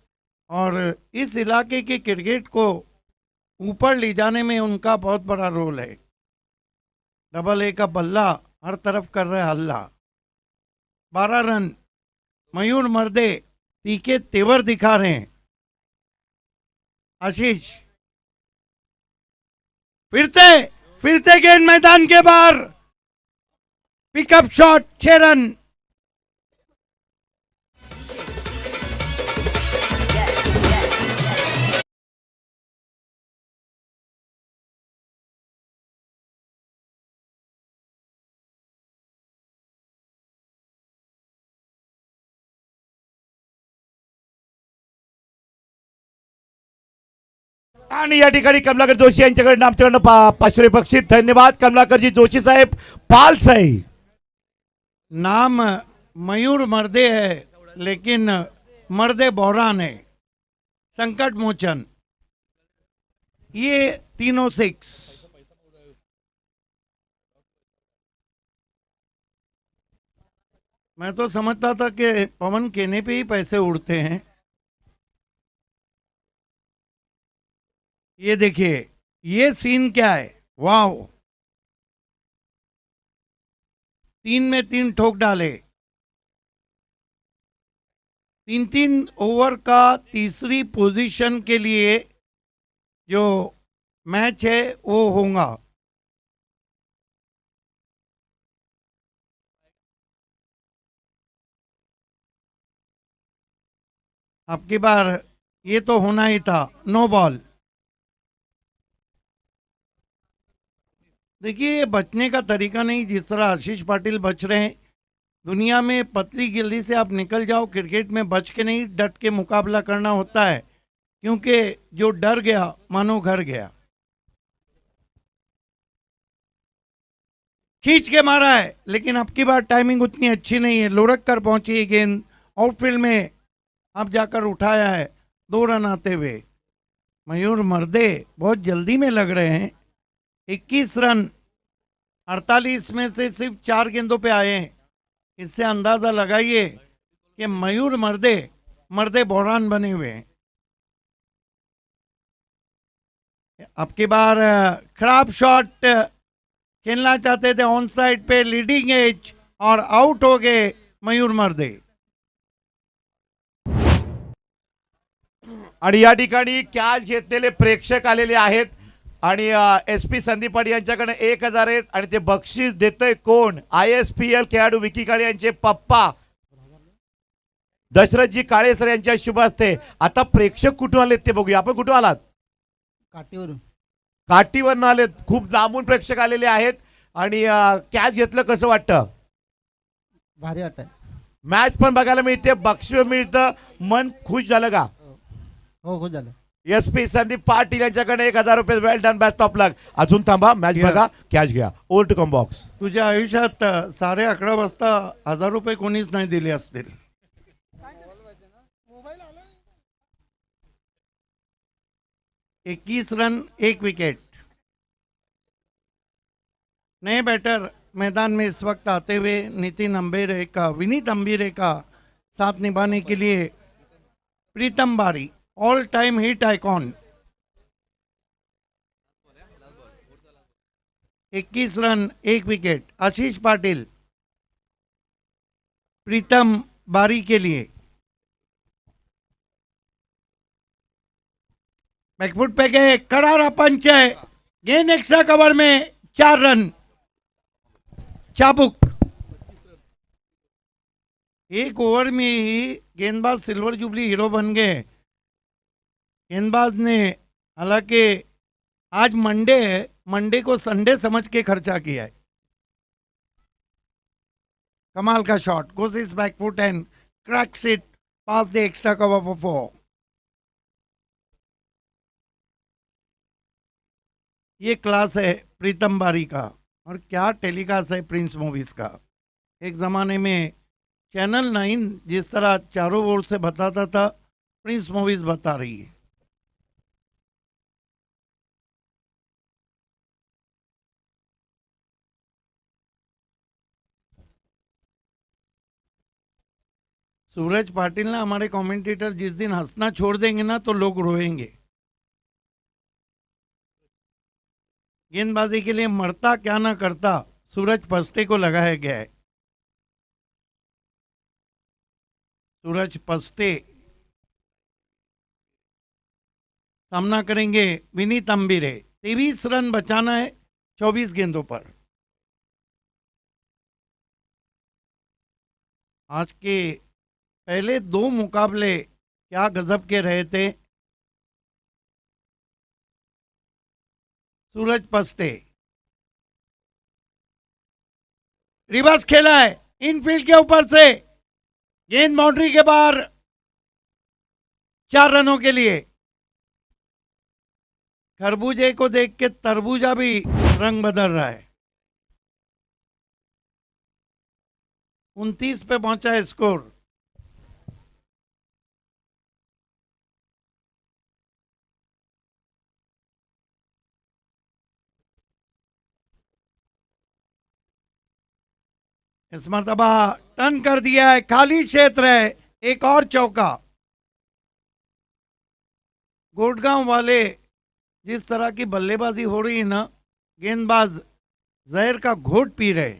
और इस इलाके के क्रिकेट को ऊपर ले जाने में उनका बहुत बड़ा रोल है. AA का बल्ला हर तरफ कर रहा है हल्ला. 12 रन. मयूर मर्दे तीखे तेवर दिखा रहे हैं. आशीष फिर से गेंद मैदान के बाहर. Pickup shot, 6 run. आणि या ठिकाणी कमलाकर जोशी यांच्याकडे नामचरण 500 बक्षीस. धन्यवाद कमलाकरजी. जोशी साहेब, पाल साहेब. नाम मयूर मर्दे है लेकिन मर्दे बहरान है. संकट मोचन. ये तीनों 6. मैं तो समझता था कि पवन केने पे ही पैसे उड़ते हैं. ये देखिए, ये सीन क्या है. वाह, 3 में 3 ठोक डाले. 3-3 ओवर का तीसरी पोजीशन के लिए जो मैच है वो होगा. अब की बार ये तो होना ही था. No ball. देखिए, ये बचने का तरीका नहीं जिस तरह आशीष पाटिल बच रहे हैं. दुनिया में पतली गिल्ली से आप निकल जाओ, क्रिकेट में बच के नहीं डट के मुकाबला करना होता है, क्योंकि जो डर गया मानो घर गया. खींच के मारा है लेकिन अब की बार टाइमिंग उतनी अच्छी नहीं है. लुढ़क कर पहुंची ये गेंद आउटफील्ड में. अब जाकर उठाया है. 2 रन आते हुए. मयूर मर्दे बहुत जल्दी में लग रहे हैं. 21 रन 48 में से सिर्फ 4 गेंदों पे आए हैं. इससे अंदाजा लगाइए कि मयूर मर्दे बहरान बने हुए हैं. अब की बार खराब शॉट खेलना चाहते थे on side pay, leading edge, और आउट हो गए मयूर मर्दे. आणि या ठिकाणी कॅच घेतलेले प्रेक्षक आलेले आहेत आणि SP संदीप पाटील यांच्याकडे 1000 आहेत आणि ते बक्षीस देतोय कोण? ISPL खेळाडू विकी काळे यांचे पप्पा दशरथजी काळे सर यांच्या शुभ हस्ते. आता प्रेक्षक कुठून आलेत ते बघूया. आपण कुठून आलात? काठीवरून. काठीवरून आलेत. खूप लांबून प्रेक्षक आलेले आहेत आणि कॅच घेतलं, कसं वाटतं? भारी वाटत. मॅच पण बघायला मिळते, बक्षीस मिळतं, मन खुश झालं का? हो, खूप झालं. SP संदीप पाटील यांच्याकडे 1000 रुपये. Well done, best of luck. अजून थांबा, मॅच बघा, कॅच घ्या. Over to come box. तुझ्या आयुष्यात 11:30 वाजता 1000 रुपये कोणीच नाही दिले असतील. 21 रन 1 विकेट. नए बैटर मैदान में इस वक्त आते हुए विनीत अंबेरे का साथ निभाने के लिए प्रीतम बारी, all time hit icon. 21 run 1 wicket. Ashish Patil Pritam बारी के लिए. बैकफुट पे गए, करारा पंच है. गेंद एक्स्ट्रा कवर में, 4 रन. चाबुक. 1 ओवर में ही गेंदबाज सिल्वर जुबली हीरो बन गए. गेंदबाज ने हालांकि आज मंडे है, मंडे को संडे समझ के खर्चा किया है. कमाल का shot. Goes is back foot and cracks it past the extra cover for 4. ये क्लास है प्रीतम बारी का, और क्या टेलीकास्ट है प्रिंस मूवीज का। एक ज़माने में चैनल 9 जिस तरह चारों ओर से बताता था, प्रिंस मूवीज बता रही है। सूरज पाटिल ना, हमारे कमेंटेटर जिस दिन हंसना छोड़ देंगे ना तो लोग रोएंगे। गेंदबाजी के लिए मरता क्या ना करता, सूरज पस्ते को लगाया गया है। सूरज पस्ते सामना करेंगे विनीत अंबिरे। 23 रन बचाना है 24 गेंदों पर। आज के पहले 2 मुकाबले क्या गजब के रहे थे। सूरज पस्ते रिवर्स खेला है इनफील्ड के ऊपर से, गेंद बाउंड्री के बाहर, 4 रनों के लिए। खरबूजे को देख के तरबूजा भी रंग बदल रहा है। 29 पे पहुंचा है स्कोर। इस मरतबा टर्न कर दिया है, खाली क्षेत्र है, एक और चौका। गुड़गांव वाले जिस तरह की बल्लेबाजी हो रही है ना, गेंदबाज जहर का घोट पी रहे।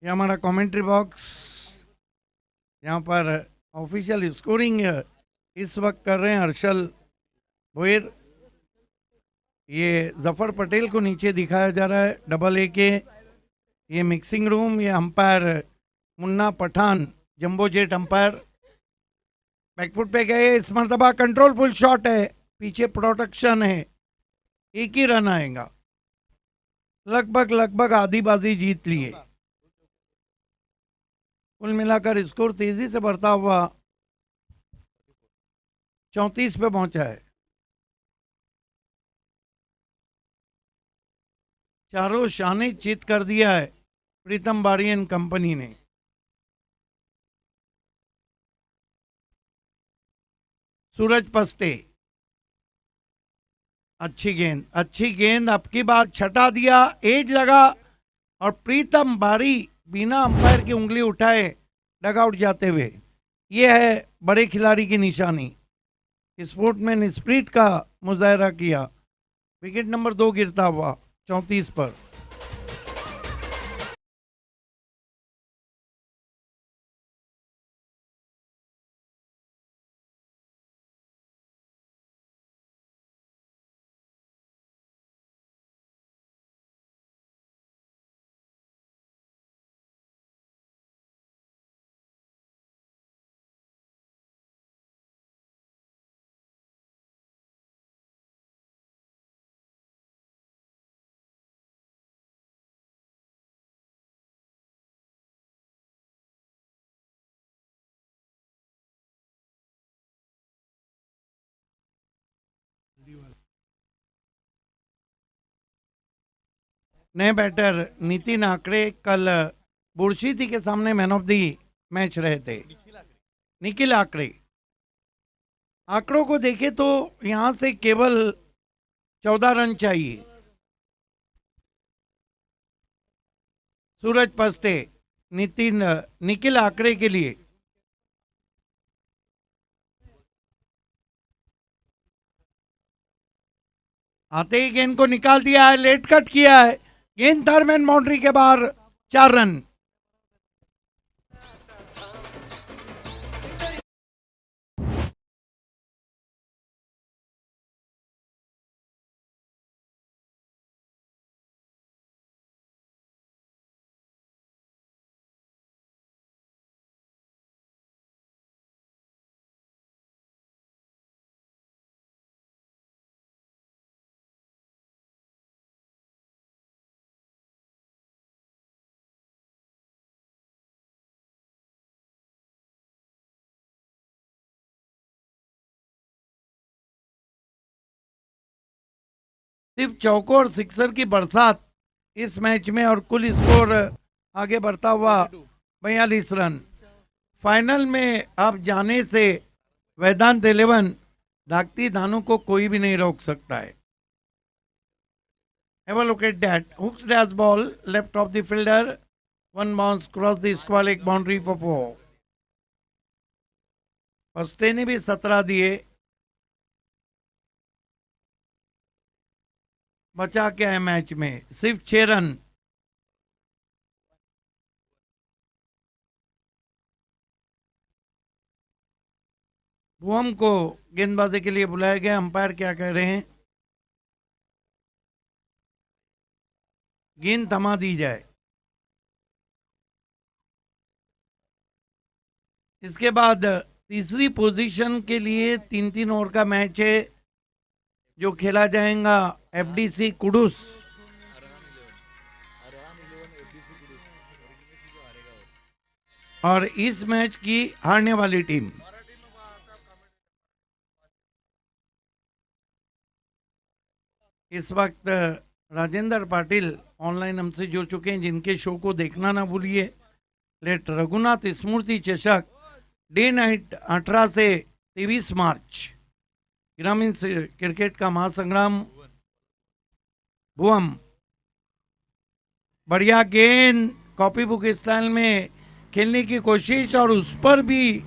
ये हमारा कमेंट्री बॉक्स, यहाँ पर ऑफिशियल स्कोरिंग इस वक्त कर रहे हैं हर्षल भोयर। ये जफर पटेल को नीचे दिखाया जा रहा है डबल ए के। ये मिक्सिंग रूम, ये umpire Munna Pathan, jumbo jet umpire. Back foot पे गए, इस मरतबा कंट्रोल फुल शॉट है, पीछे प्रोटेक्शन है, एक ही रन आएगा। लगभग आधी बाजी जीत लिए। कुल मिलाकर स्कोर तेजी से बढ़ता हुआ 34 पे पहुंचा है। चारों शाने चित कर दिया है प्रीतम बारी एंड कंपनी ने। सूरज पस्ते, अच्छी गेंद अब की बार छटा दिया, एज लगा, और प्रीतम बारी बिना अंपायर की उंगली उठाए डगआउट जाते हुए। यह है बड़े खिलाड़ी की निशानी। स्पोर्टमैन स्पिरिट का मुजाहरा किया। विकेट नंबर 2 गिरता हुआ 34 पर। नए बैटर नितिन आंकड़े कल बुरशीती के सामने मैन ऑफ द मैच रहे थे। निखिल आंकड़े, आंकड़ों को देखे तो यहां से केवल 14 रन चाहिए। सूरज पस्ते निखिल आंकड़े के लिए। आते ही गेंद को निकाल दिया है, लेट कट किया है, गेंद थर्मैन बाउंड्री के बाहर, 4 रन। सिर्फ चौकों और सिक्सर की बरसात इस मैच में और कुल स्कोर आगे बढ़ता हुआ 42 रन। फाइनल में अब जाने से वेदांत 11 धाकती धानु को कोई भी नहीं रोक सकता है। Have a look at that. Hooks dash ball left of the fielder. One bounce cross the square leg boundary for 4. फस्ते ने भी 17 दिए, बचा क्या है मैच में, सिर्फ 6 रन। भुवम को गेंदबाजी के लिए बुलाया गया। अंपायर क्या कह रहे हैं? गेंद थमा दी जाए। इसके बाद तीसरी पोजीशन के लिए 3-3 ओवर का मैच है जो खेला जाएगा एफडीसी कुडूस और इस मैच की हारने वाली टीम इस वक्त राजेंद्र पाटिल ऑनलाइन हमसे जुड़ चुके हैं, जिनके शो को देखना ना भूलिए। लेट रघुनाथ स्मृति चषक डे नाइट 18 से 23 मार्च ग्रामीण क्रिकेट का महासंग्राम। भुवम बढ़िया गेंद, कॉपी बुक स्टाइल में खेलने की कोशिश और उस पर भी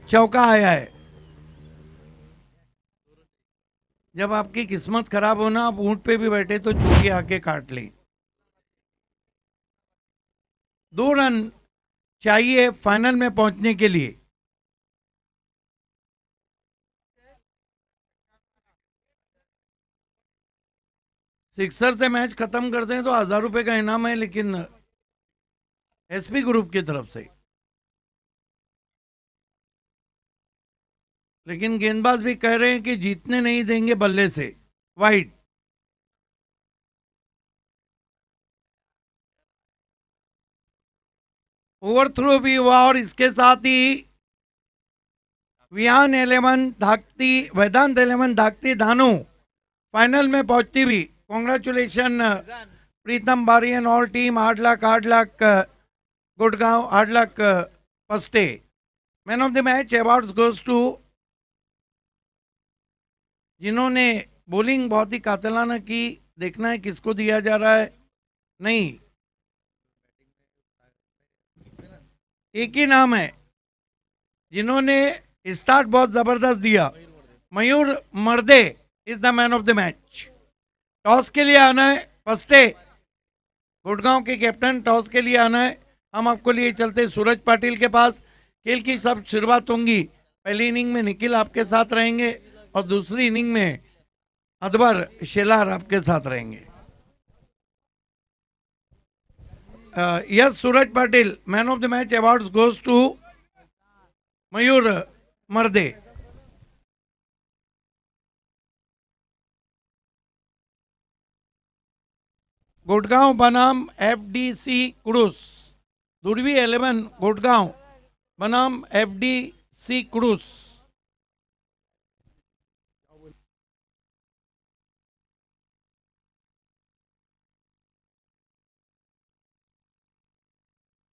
चौका आया है। जब आपकी किस्मत खराब हो ना, आप ऊंट पे भी बैठे तो चूके आके काट लें। 2 रन चाहिए फाइनल में पहुंचने के लिए। सिक्सर से मैच खत्म करते हैं तो 1000 रुपए का इनाम है, लेकिन एसपी ग्रुप की तरफ से। लेकिन गेंदबाज भी कह रहे हैं कि जीतने नहीं देंगे बल्ले से। वाइड ओवर थ्रो भी हुआ और इसके साथ ही वेदांत 11 धाकती धानु फाइनल में पहुंचती हुई। Congratulation Pritam Bari and all team. Hard luck Gurgaon, hard luck फस्टे। Man of the match awards goes to जिन्होंने बॉलिंग बहुत ही कातलाना की। देखना है किसको दिया जा रहा है। नहीं, एक ही नाम है जिन्होंने स्टार्ट बहुत जबरदस्त दिया। Mayur Marde is the man of the match. Toss के लिए आना है फस्टे, गुड़गांव के कैप्टन टॉस के लिए आना है। हम आपको लिए चलते सूरज पाटिल के पास। खेल की सब शुरुआत होंगी। पहली इनिंग में निखिल आपके साथ रहेंगे और दूसरी इनिंग में अदबर शेलार आपके साथ रहेंगे। Yes Suraj Patil, man of the match awards goes to Mayur Marde. Gurgaon बनाम एफडीसी कुडूस। दुर्वी 11 गुड़गांव बनाम एफडीसी कुडूस।